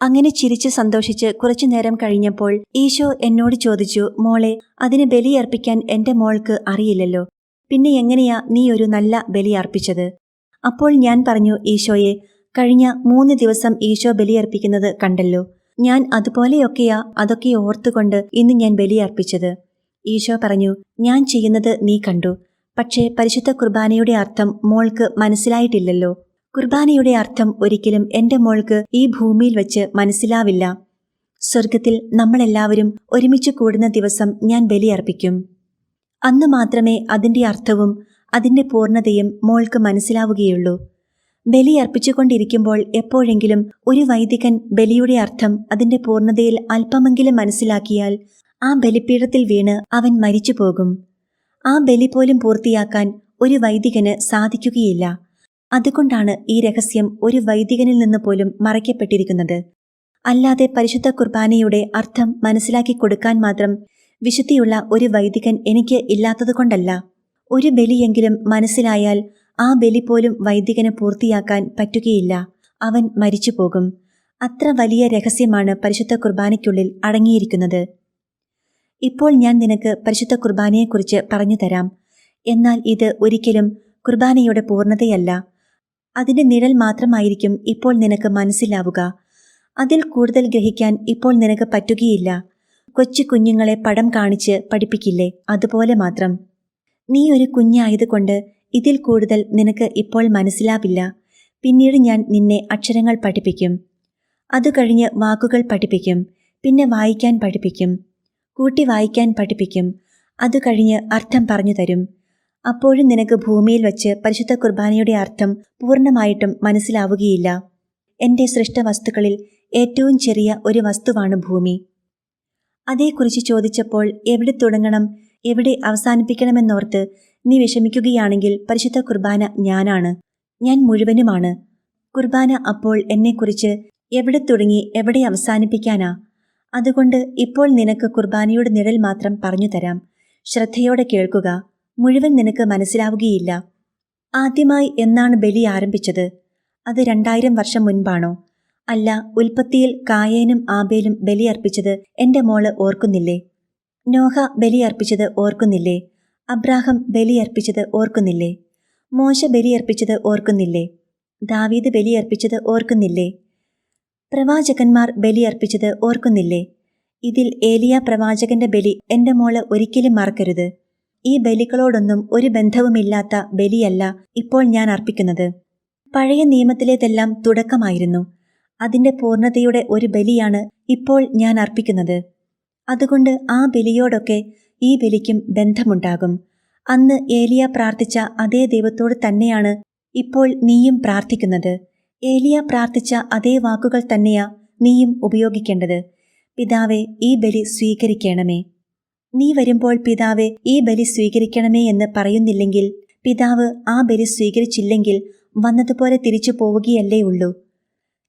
അങ്ങനെ ചിരിച്ച് സന്തോഷിച്ച് കുറച്ചുനേരം കഴിഞ്ഞപ്പോൾ ഈശോ എന്നോട് ചോദിച്ചു, മോളെ, അതിന് ബലിയർപ്പിക്കാൻ എന്റെ മോൾക്ക് അറിയില്ലല്ലോ, പിന്നെ എങ്ങനെയാ നീ ഒരു നല്ല ബലിയർപ്പിച്ചത്? അപ്പോൾ ഞാൻ പറഞ്ഞു, ഈശോയെ, കഴിഞ്ഞ 3 ദിവസം ഈശോ ബലിയർപ്പിക്കുന്നത് കണ്ടല്ലോ, ഞാൻ അതുപോലെയൊക്കെയാ അതൊക്കെ ഓർത്തുകൊണ്ട് ഇന്ന് ഞാൻ ബലിയർപ്പിച്ചത്. ഈശോ പറഞ്ഞു, ഞാൻ ചെയ്യുന്നത് നീ കണ്ടു, പക്ഷേ പരിശുദ്ധ കുർബാനയുടെ അർത്ഥം മോൾക്ക് മനസ്സിലായിട്ടില്ലല്ലോ. കുർബാനയുടെ അർത്ഥം ഒരിക്കലും എന്റെ മോൾക്ക് ഈ ഭൂമിയിൽ വെച്ച് മനസ്സിലാവില്ല. സ്വർഗത്തിൽ നമ്മളെല്ലാവരും ഒരുമിച്ച് കൂടുന്ന ദിവസം ഞാൻ ബലിയർപ്പിക്കും. അന്ന് മാത്രമേ അതിന്റെ അർത്ഥവും അതിന്റെ പൂർണ്ണതയും മോൾക്ക് മനസ്സിലാവുകയുള്ളൂ. ബലിയർപ്പിച്ചുകൊണ്ടിരിക്കുമ്പോൾ എപ്പോഴെങ്കിലും ഒരു വൈദികൻ ബലിയുടെ അർത്ഥം അതിന്റെ പൂർണ്ണതയിൽ അല്പമെങ്കിലും മനസ്സിലാക്കിയാൽ ആ ബലിപീഠത്തിൽ വീണ് അവൻ മരിച്ചു പോകും. ആ ബലി പോലും പൂർത്തിയാക്കാൻ ഒരു വൈദികന് സാധിക്കുകയില്ല. അതുകൊണ്ടാണ് ഈ രഹസ്യം ഒരു വൈദികനിൽ നിന്ന് പോലും മറയ്ക്കപ്പെട്ടിരിക്കുന്നത്. അല്ലാതെ പരിശുദ്ധ കുർബാനയുടെ അർത്ഥം മനസ്സിലാക്കി കൊടുക്കാൻ മാത്രം വിശുദ്ധിയുള്ള ഒരു വൈദികൻ എനിക്ക് ഇല്ലാത്തതുകൊണ്ടല്ല. ഒരു ബലിയെങ്കിലും മനസ്സിലായാൽ ആ ബലി പോലും വൈദികന് പൂർത്തിയാക്കാൻ പറ്റുകയില്ല. അവൻ മരിച്ചു പോകും. അത്ര വലിയ രഹസ്യമാണ് പരിശുദ്ധ കുർബാനയ്ക്കുള്ളിൽ അടങ്ങിയിരിക്കുന്നത്. ഇപ്പോൾ ഞാൻ നിനക്ക് പരിശുദ്ധ കുർബാനയെക്കുറിച്ച് പറഞ്ഞു തരാം. എന്നാൽ ഇത് ഒരിക്കലും കുർബാനയുടെ പൂർണ്ണതയല്ല. അതിന്റെ നിഴൽ മാത്രമായിരിക്കും ഇപ്പോൾ നിനക്ക് മനസ്സിലാവുക. അതിൽ കൂടുതൽ ഗ്രഹിക്കാൻ ഇപ്പോൾ നിനക്ക് പറ്റുകയില്ല. കൊച്ചു കുഞ്ഞുങ്ങളെ പടം കാണിച്ച് പഠിപ്പിക്കില്ലേ, അതുപോലെ മാത്രം. നീ ഒരു കുഞ്ഞായതുകൊണ്ട് ഇതിൽ കൂടുതൽ നിനക്ക് ഇപ്പോൾ മനസ്സിലാവില്ല. പിന്നീട് ഞാൻ നിന്നെ അക്ഷരങ്ങൾ പഠിപ്പിക്കും. അത് കഴിഞ്ഞ് വാക്കുകൾ പഠിപ്പിക്കും. പിന്നെ വായിക്കാൻ പഠിപ്പിക്കും. കൂട്ടി വായിക്കാൻ പഠിപ്പിക്കും. അത് കഴിഞ്ഞ് അർത്ഥം പറഞ്ഞു തരും. അപ്പോഴും നിനക്ക് ഭൂമിയിൽ വച്ച് പരിശുദ്ധ കുർബാനയുടെ അർത്ഥം പൂർണ്ണമായിട്ടും മനസ്സിലാവുകയില്ല. എന്റെ സൃഷ്ടവസ്തുക്കളിൽ ഏറ്റവും ചെറിയ ഒരു വസ്തുവാണ് ഭൂമി. അതേക്കുറിച്ച് ചോദിച്ചപ്പോൾ എവിടെ തുടങ്ങണം, എവിടെ അവസാനിപ്പിക്കണമെന്നോർത്ത് നീ വിഷമിക്കുകയാണെങ്കിൽ പരിശുദ്ധ കുർബാന ഞാനാണ്. ഞാൻ മുഴുവനുമാണ്. കുർബാന അപ്പോൾ എന്നെക്കുറിച്ച് എവിടെ തുടങ്ങി എവിടെ അവസാനിപ്പിക്കാനാ. അതുകൊണ്ട് ഇപ്പോൾ നിനക്ക് കുർബാനയുടെ നിഴൽ മാത്രം പറഞ്ഞു തരാം. ശ്രദ്ധയോടെ കേൾക്കുക. മുഴുവൻ നിനക്ക് മനസ്സിലാവുകയില്ല. ആദ്യമായി എന്നാണ് ബലി ആരംഭിച്ചത്? അത് 2000 വർഷം മുൻപാണോ? അല്ല, ഉൽപ്പത്തിയിൽ കായേനും ആബേലും ബലിയർപ്പിച്ചത് എന്റെ മോള് ഓർക്കുന്നില്ലേ? നോഹ ബലിയർപ്പിച്ചത് ഓർക്കുന്നില്ലേ? അബ്രാഹം ബലിയർപ്പിച്ചത് ഓർക്കുന്നില്ലേ? മോശ ബലിയർപ്പിച്ചത് ഓർക്കുന്നില്ലേ? ദാവീദ് ബലിയർപ്പിച്ചത് ഓർക്കുന്നില്ലേ? പ്രവാചകന്മാർ ബലിയർപ്പിച്ചത് ഓർക്കുന്നില്ലേ? ഇതിൽ ഏലിയ പ്രവാചകന്റെ ബലി എന്റെ മോള് ഒരിക്കലും മറക്കരുത്. ഈ ബലികളോടൊന്നും ഒരു ബന്ധവുമില്ലാത്ത ബലിയല്ല ഇപ്പോൾ ഞാൻ അർപ്പിക്കുന്നത്. പഴയ നിയമത്തിലേതെല്ലാം തുടക്കമായിരുന്നു. അതിന്റെ പൂർണ്ണതയുടെ ഒരു ബലിയാണ് ഇപ്പോൾ ഞാൻ അർപ്പിക്കുന്നത്. അതുകൊണ്ട് ആ ബലിയോടൊക്കെ ഈ ബലിക്കും ബന്ധമുണ്ടാകും. അന്ന് ഏലിയ പ്രാർത്ഥിച്ച അതേ ദൈവത്തോട് തന്നെയാണ് ഇപ്പോൾ നീയും പ്രാർത്ഥിക്കുന്നത്. ഏലിയ പ്രാർത്ഥിച്ച അതേ വാക്കുകൾ തന്നെയാ നീയും ഉപയോഗിക്കേണ്ടത്. പിതാവേ, ഈ ബലി സ്വീകരിക്കണമേ. നീ വരുമ്പോൾ പിതാവേ, ഈ ബലി സ്വീകരിക്കണമേ എന്ന് പറയുന്നില്ലെങ്കിൽ, പിതാവ് ആ ബലി സ്വീകരിച്ചില്ലെങ്കിൽ വന്നതുപോലെ തിരിച്ചു പോവുകയല്ലേ ഉള്ളൂ.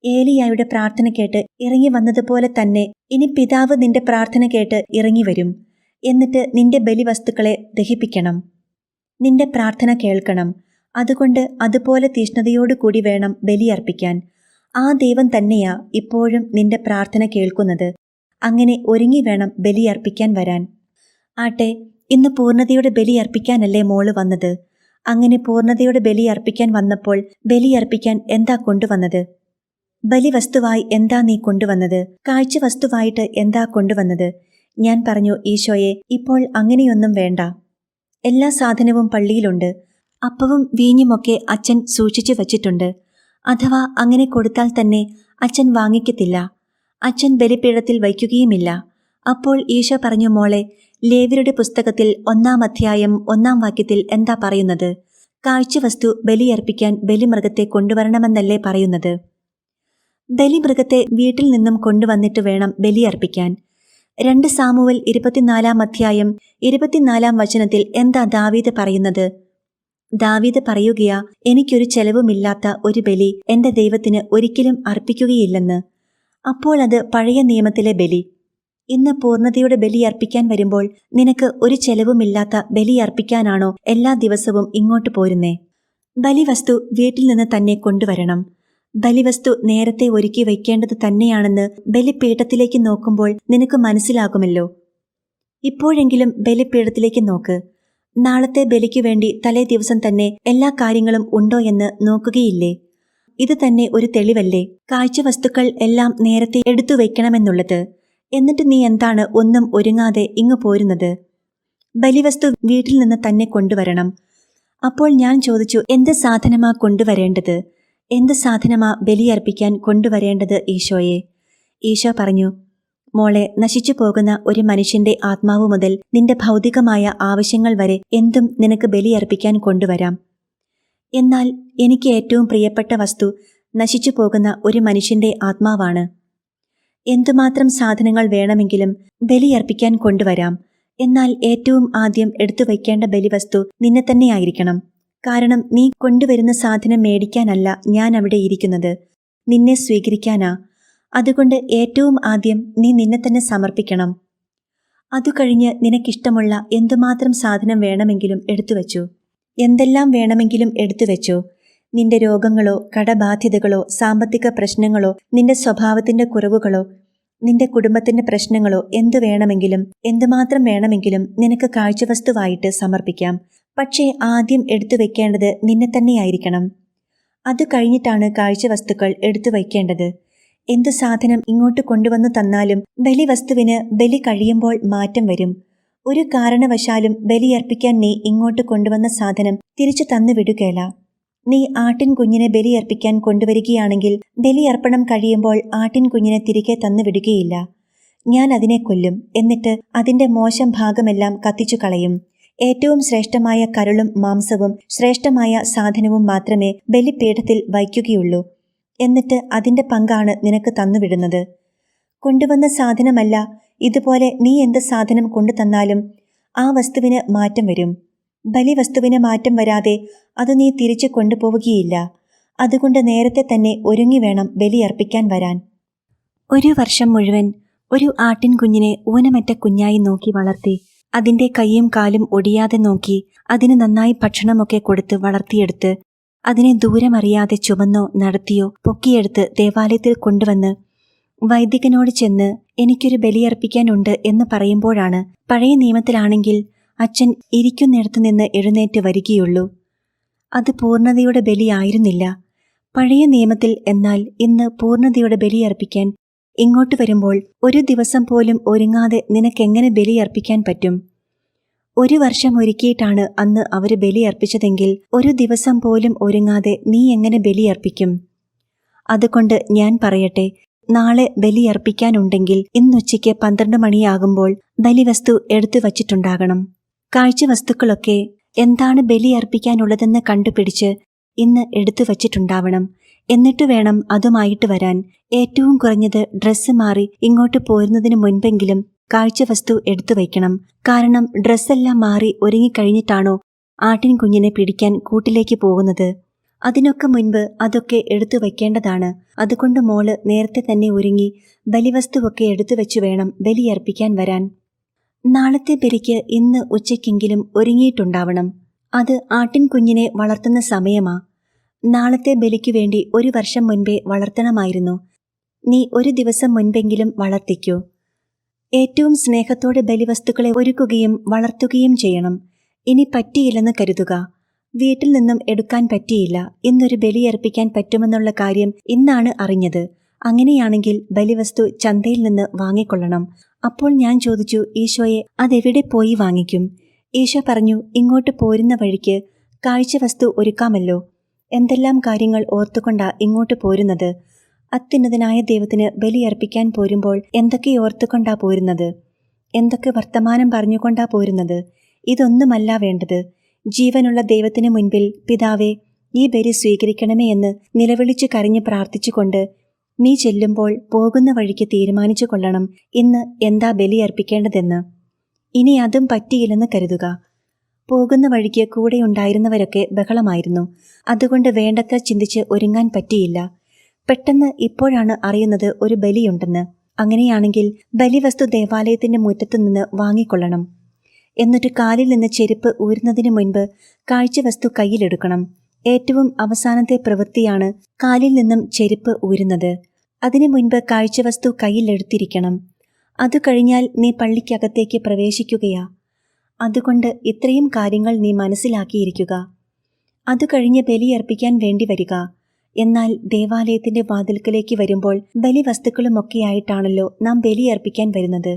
ഏലിയായുടെ പ്രാർത്ഥന കേട്ട് ഇറങ്ങി വന്നതുപോലെ തന്നെ ഇനി പിതാവ് നിന്റെ പ്രാർത്ഥന കേട്ട് ഇറങ്ങി വരും. എന്നിട്ട് നിന്റെ ബലിവസ്തുക്കളെ ദഹിപ്പിക്കണം. നിന്റെ പ്രാർത്ഥന കേൾക്കണം. അതുകൊണ്ട് അതുപോലെ തീഷ്ണതയോടുകൂടി വേണം ബലിയർപ്പിക്കാൻ. ആ ദൈവം തന്നെയാ ഇപ്പോഴും നിന്റെ പ്രാർത്ഥന കേൾക്കുന്നത്. അങ്ങനെ ഒരുങ്ങി വേണം ബലിയർപ്പിക്കാൻ വരാൻ. ആട്ടെ, ഇന്ന് പൂർണ്ണതയുടെ ബലിയർപ്പിക്കാനല്ലേ മോള് വന്നത്? അങ്ങനെ പൂർണ്ണതയുടെ ബലിയർപ്പിക്കാൻ വന്നപ്പോൾ ബലിയർപ്പിക്കാൻ എന്താ കൊണ്ടുവന്നത്? ബലിവസ്തുവായി എന്താ നീ കൊണ്ടുവന്നത്? കാഴ്ചവസ്തുവായിട്ട് എന്താ കൊണ്ടുവന്നത്? ഞാൻ പറഞ്ഞു, ഈശോയെ, ഇപ്പോൾ അങ്ങനെയൊന്നും വേണ്ട. എല്ലാ സാധനവും പള്ളിയിലുണ്ട്. അപ്പവും വീഞ്ഞുമൊക്കെ അച്ഛൻ സൂക്ഷിച്ചു വച്ചിട്ടുണ്ട്. അഥവാ അങ്ങനെ കൊടുത്താൽ തന്നെ അച്ഛൻ വാങ്ങിക്കത്തില്ല. അച്ഛൻ ബലിപീഠത്തിൽ വയ്ക്കുകയുമില്ല. അപ്പോൾ ഈശോ പറഞ്ഞു, മോളെ, ലേവ്യരുടെ പുസ്തകത്തിൽ 1-ാം അധ്യായം 1-ാം വാക്യത്തിൽ എന്താ പറയുന്നത്? കാഴ്ചവസ്തു ബലിയർപ്പിക്കാൻ ബലിമൃഗത്തെ കൊണ്ടുവരണമെന്നല്ലേ പറയുന്നത്? ബലിമൃഗത്തെ വീട്ടിൽ നിന്നും കൊണ്ടുവന്നിട്ട് വേണം ബലിയർപ്പിക്കാൻ. 2 സാമുവേൽ 24-ാം അധ്യായം 24-ാം വചനത്തിൽ എന്താ ദാവീദ് പറയുന്നത്? ദാവീദ് പറയുകയാ, എനിക്കൊരു ചെലവുമില്ലാത്ത ഒരു ബലി എന്റെ ദൈവത്തിന് ഒരിക്കലും അർപ്പിക്കുകയില്ലെന്ന്. അപ്പോൾ അത് പഴയ നിയമത്തിലെ ബലി. ഇന്ന് പൂർണ്ണതയുടെ ബലിയർപ്പിക്കാൻ വരുമ്പോൾ നിനക്ക് ഒരു ചെലവുമില്ലാത്ത ബലിയർപ്പിക്കാനാണോ എല്ലാ ദിവസവും ഇങ്ങോട്ട് പോരുന്നേ? ബലിവസ്തു വീട്ടിൽ നിന്ന് തന്നെ കൊണ്ടുവരണം. ബലിവസ്തു നേരത്തെ ഒരുക്കി വയ്ക്കേണ്ടത് തന്നെയാണെന്ന് ബലിപീഠത്തിലേക്ക് നോക്കുമ്പോൾ നിനക്ക് മനസ്സിലാകുമല്ലോ. ഇപ്പോഴെങ്കിലും ബലിപീഠത്തിലേക്ക് നോക്ക്. നാളത്തെ ബലിക്കു വേണ്ടി തലേ ദിവസം തന്നെ എല്ലാ കാര്യങ്ങളും ഉണ്ടോ എന്ന് നോക്കുകയില്ലേ? ഇത് തന്നെ ഒരു തെളിവല്ലേ കാഴ്ചവസ്തുക്കൾ എല്ലാം നേരത്തെ എടുത്തു വയ്ക്കണമെന്നുള്ളത്. എന്നിട്ട് നീ എന്താണ് ഒന്നും ഒരുങ്ങാതെ ഇങ്ങു പോരുന്നത്? ബലിവസ്തു വീട്ടിൽ നിന്ന് തന്നെ കൊണ്ടുവരണം. അപ്പോൾ ഞാൻ ചോദിച്ചു, എന്ത് സാധനമാ കൊണ്ടുവരേണ്ടത്? എന്ത് സാധനമാ ബലിയർപ്പിക്കാൻ കൊണ്ടുവരേണ്ടത് ഈശോയെ? ഈശോ പറഞ്ഞു, മോളെ, നശിച്ചു പോകുന്ന ഒരു മനുഷ്യന്റെ ആത്മാവ് മുതൽ നിന്റെ ഭൗതികമായ ആവശ്യങ്ങൾ വരെ എന്തും നിനക്ക് ബലിയർപ്പിക്കാൻ കൊണ്ടുവരാം. എന്നാൽ എനിക്ക് ഏറ്റവും പ്രിയപ്പെട്ട വസ്തു നശിച്ചു പോകുന്ന ഒരു മനുഷ്യന്റെ ആത്മാവാണ്. എന്തുമാത്രം സാധനങ്ങൾ വേണമെങ്കിലും ബലിയർപ്പിക്കാൻ കൊണ്ടുവരാം. എന്നാൽ ഏറ്റവും ആദ്യം എടുത്തു വയ്ക്കേണ്ട ബലിവസ്തു നിന്നെ തന്നെയായിരിക്കണം. കാരണം നീ കൊണ്ടുവരുന്ന സാധനം മേടിക്കാനല്ല ഞാൻ അവിടെ ഇരിക്കുന്നത്, നിന്നെ സ്വീകരിക്കാനാ. അതുകൊണ്ട് ഏറ്റവും ആദ്യം നീ നിന്നെ തന്നെ സമർപ്പിക്കണം. അതുകഴിഞ്ഞ് നിനക്കിഷ്ടമുള്ള എന്തുമാത്രം സാധനം വേണമെങ്കിലും എടുത്തുവെച്ചു. എന്തെല്ലാം വേണമെങ്കിലും എടുത്തുവെച്ചോ. നിന്റെ രോഗങ്ങളോ കടബാധ്യതകളോ സാമ്പത്തിക പ്രശ്നങ്ങളോ നിന്റെ സ്വഭാവത്തിന്റെ കുറവുകളോ നിന്റെ കുടുംബത്തിന്റെ പ്രശ്നങ്ങളോ എന്തു വേണമെങ്കിലും എന്തുമാത്രം വേണമെങ്കിലും നിനക്ക് കാഴ്ചവസ്തുവായിട്ട് സമർപ്പിക്കാം. പക്ഷേ ആദ്യം എടുത്തു വയ്ക്കേണ്ടത് നിന്നെ തന്നെയായിരിക്കണം. അത് കഴിഞ്ഞിട്ടാണ് കാഴ്ചവസ്തുക്കൾ എടുത്തു വയ്ക്കേണ്ടത്. എന്തു സാധനം ഇങ്ങോട്ട് കൊണ്ടുവന്നു തന്നാലും ബലിവസ്തുവിന് ബലി കഴിയുമ്പോൾ മാറ്റം വരും. ഒരു കാരണവശാലും ബലിയർപ്പിക്കാൻ നീ ഇങ്ങോട്ട് കൊണ്ടുവന്ന സാധനം തിരിച്ചു തന്നു വിടുകേല. നീ ആട്ടിൻ കുഞ്ഞിനെ ബലിയർപ്പിക്കാൻ കൊണ്ടുവരികയാണെങ്കിൽ ബലിയർപ്പണം കഴിയുമ്പോൾ ആട്ടിൻ കുഞ്ഞിനെ തിരികെ തന്നു വിടുകയില്ല. ഞാൻ അതിനെ കൊല്ലും. എന്നിട്ട് അതിന്റെ മോശം ഭാഗമെല്ലാം കത്തിച്ചു കളയും. ഏറ്റവും ശ്രേഷ്ഠമായ കരളും മാംസവും ശ്രേഷ്ഠമായ സാധനവും മാത്രമേ ബലിപീഠത്തിൽ വയ്ക്കുകയുള്ളൂ. എന്നിട്ട് അതിന്റെ പങ്കാണ് നിനക്ക് തന്നുവിടുന്നത്. കൊണ്ടുവന്ന സാധനമല്ല, ഇതുപോലെ നീ എന്ത് സാധനം കൊണ്ടു തന്നാലും ആ വസ്തുവിന് മാറ്റം വരും. ബലിവസ്തുവിന് മാറ്റം വരാതെ അത് നീ തിരിച്ചു കൊണ്ടുപോവുകയില്ല. അതുകൊണ്ട് നേരത്തെ തന്നെ ഒരുങ്ങി വേണം ബലിയർപ്പിക്കാൻ വരാൻ. ഒരു വർഷം മുഴുവൻ ഒരു ആട്ടിൻ കുഞ്ഞിനെ ഊനമറ്റ കുഞ്ഞായി നോക്കി വളർത്തി, അതിന്റെ കൈയും കാലും ഒടിയാതെ നോക്കി, അതിന് നന്നായി ഭക്ഷണമൊക്കെ കൊടുത്ത് വളർത്തിയെടുത്ത്, അതിനെ ദൂരമറിയാതെ ചുമന്നോ നടത്തിയോ പൊക്കിയെടുത്ത് ദേവാലയത്തിൽ കൊണ്ടുവന്ന് വൈദികനോട് ചെന്ന് എനിക്കൊരു ബലിയർപ്പിക്കാനുണ്ട് എന്ന് പറയുമ്പോഴാണ് പഴയ നിയമത്തിലാണെങ്കിൽ അച്ഛൻ ഇരിക്കുന്നിടത്തു നിന്ന് എഴുന്നേറ്റ് വരികയുള്ളൂ. അത് പൂർണ്ണതയുടെ ബലിയായിരുന്നില്ല. പഴയ നിയമത്തിൽ. എന്നാൽ ഇന്ന് പൂർണ്ണതയുടെ ബലിയർപ്പിക്കാൻ ഇങ്ങോട്ട് വരുമ്പോൾ ഒരു ദിവസം പോലും ഒരുങ്ങാതെ നിനക്കെങ്ങനെ ബലിയർപ്പിക്കാൻ പറ്റും? ഒരു വർഷം ഒരുക്കിയിട്ടാണ് അന്ന് അവര് ബലിയർപ്പിച്ചതെങ്കിൽ ഒരു ദിവസം പോലും ഒരുങ്ങാതെ നീ എങ്ങനെ ബലിയർപ്പിക്കും? അതുകൊണ്ട് ഞാൻ പറയട്ടെ, നാളെ ബലിയർപ്പിക്കാനുണ്ടെങ്കിൽ ഇന്നുച്ചയ്ക്ക് 12 മണിയാകുമ്പോൾ ബലിവസ്തു എടുത്തു വച്ചിട്ടുണ്ടാകണം. കാഴ്ചവസ്തുക്കളൊക്കെ എന്താണ് ബലിയർപ്പിക്കാനുള്ളതെന്ന് കണ്ടുപിടിച്ച് ഇന്ന് എടുത്തു വച്ചിട്ടുണ്ടാവണം. എന്നിട്ട് വേണം അതുമായിട്ട് വരാൻ. ഏറ്റവും കുറഞ്ഞത് ഡ്രസ്സ് മാറി ഇങ്ങോട്ട് പോരുന്നതിന് മുൻപെങ്കിലും കാഴ്ചവസ്തു എടുത്തു വയ്ക്കണം. കാരണം ഡ്രസ്സെല്ലാം മാറി ഒരുങ്ങിക്കഴിഞ്ഞിട്ടാണോ ആട്ടിൻ കുഞ്ഞിനെ പിടിക്കാൻ കൂട്ടിലേക്ക് പോകുന്നത്? അതിനൊക്കെ മുൻപ് അതൊക്കെ എടുത്തു വയ്ക്കേണ്ടതാണ്. അതുകൊണ്ട് മോള് നേരത്തെ തന്നെ ഒരുങ്ങി ബലിവസ്തുവൊക്കെ എടുത്തു വെച്ചു വേണം ബലിയർപ്പിക്കാൻ വരാൻ. നാളത്തെ ബലിക്ക് ഇന്ന് ഉച്ചയ്ക്കെങ്കിലും ഒരുങ്ങിയിട്ടുണ്ടാവണം. അത് ആട്ടിൻ കുഞ്ഞിനെ വളർത്തുന്ന സമയമാ. നാളത്തെ ബലിക്കു വേണ്ടി 1 വർഷം മുൻപേ വളർത്തണമായിരുന്നു. നീ ഒരു ദിവസം മുൻപെങ്കിലും വളർത്തിക്കൂ. ഏറ്റവും സ്നേഹത്തോടെ ബലിവസ്തുക്കളെ ഒരുക്കുകയും വളർത്തുകയും ചെയ്യണം. ഇനി പറ്റിയില്ലെന്ന് കരുതുക. വീട്ടിൽ നിന്നും എടുക്കാൻ പറ്റിയില്ല. ഇന്നൊരു ബലിയർപ്പിക്കാൻ പറ്റുമെന്നുള്ള കാര്യം ഇന്നാണ് അറിഞ്ഞത്. അങ്ങനെയാണെങ്കിൽ ബലിവസ്തു ചന്തയിൽ നിന്ന് വാങ്ങിക്കൊള്ളണം. അപ്പോൾ ഞാൻ ചോദിച്ചു, ഈശോയെ, അതെവിടെ പോയി വാങ്ങിക്കും? ഈശോ പറഞ്ഞു, ഇങ്ങോട്ട് പോരുന്ന വഴിക്ക് കാഴ്ചവസ്തു ഒരുക്കാമല്ലോ. എന്തെല്ലാം കാര്യങ്ങൾ ഓർത്തുകൊണ്ടാ ഇങ്ങോട്ട് പോരുന്നത്? അത്യുന്നതനായ ദൈവത്തിന് ബലിയർപ്പിക്കാൻ പോരുമ്പോൾ എന്തൊക്കെ ഓർത്തുകൊണ്ടാ പോരുന്നത്? എന്തൊക്കെ വർത്തമാനം പറഞ്ഞുകൊണ്ടാ പോരുന്നത്? ഇതൊന്നുമല്ല വേണ്ടത്. ജീവനുള്ള ദൈവത്തിന് മുൻപിൽ, പിതാവേ, ഈ ബലി സ്വീകരിക്കണമേ എന്ന് നിലവിളിച്ചു കരഞ്ഞ് പ്രാർത്ഥിച്ചുകൊണ്ട് നീ ചെല്ലുമ്പോൾ പോകുന്ന വഴിക്ക് തീരുമാനിച്ചു കൊള്ളണം ഇന്ന് എന്താ ബലിയർപ്പിക്കേണ്ടതെന്ന്. ഇനി അതും പറ്റിയില്ലെന്ന് കരുതുക. പോകുന്ന വഴിക്ക് കൂടെയുണ്ടായിരുന്നവരൊക്കെ ബഹളമായിരുന്നു. അതുകൊണ്ട് വേണ്ടത്ര ചിന്തിച്ച് ഒരുങ്ങാൻ പറ്റിയില്ല. പെട്ടെന്ന് ഇപ്പോഴാണ് അറിയുന്നത് ഒരു ബലിയുണ്ടെന്ന്. അങ്ങനെയാണെങ്കിൽ ബലിവസ്തു ദേവാലയത്തിന്റെ മുറ്റത്തു നിന്ന് വാങ്ങിക്കൊള്ളണം. എന്നിട്ട് കാലിൽ നിന്ന് ചെരുപ്പ് ഊരുന്നതിന് മുൻപ് കാഴ്ചവസ്തു കയ്യിലെടുക്കണം. ഏറ്റവും അവസാനത്തെ പ്രവൃത്തിയാണ് കാലിൽ നിന്നും ചെരുപ്പ് ഊരുന്നത്. അതിനു മുൻപ് കാഴ്ചവസ്തു കയ്യിലെടുത്തിരിക്കണം. അതു കഴിഞ്ഞാൽ നീ പള്ളിക്കകത്തേക്ക് പ്രവേശിക്കുകയാ. അതുകൊണ്ട് ഇത്രയും കാര്യങ്ങൾ നീ മനസ്സിലാക്കിയിരിക്കുക. അതു കഴിഞ്ഞ് ബലിയർപ്പിക്കാൻ വേണ്ടി വരിക. എന്നാൽ ദേവാലയത്തിന്റെ വാതിൽക്കലേക്ക് വരുമ്പോൾ ബലിവസ്തുക്കളുമൊക്കെയായിട്ടാണല്ലോ നാം ബലിയർപ്പിക്കാൻ വരുന്നത്.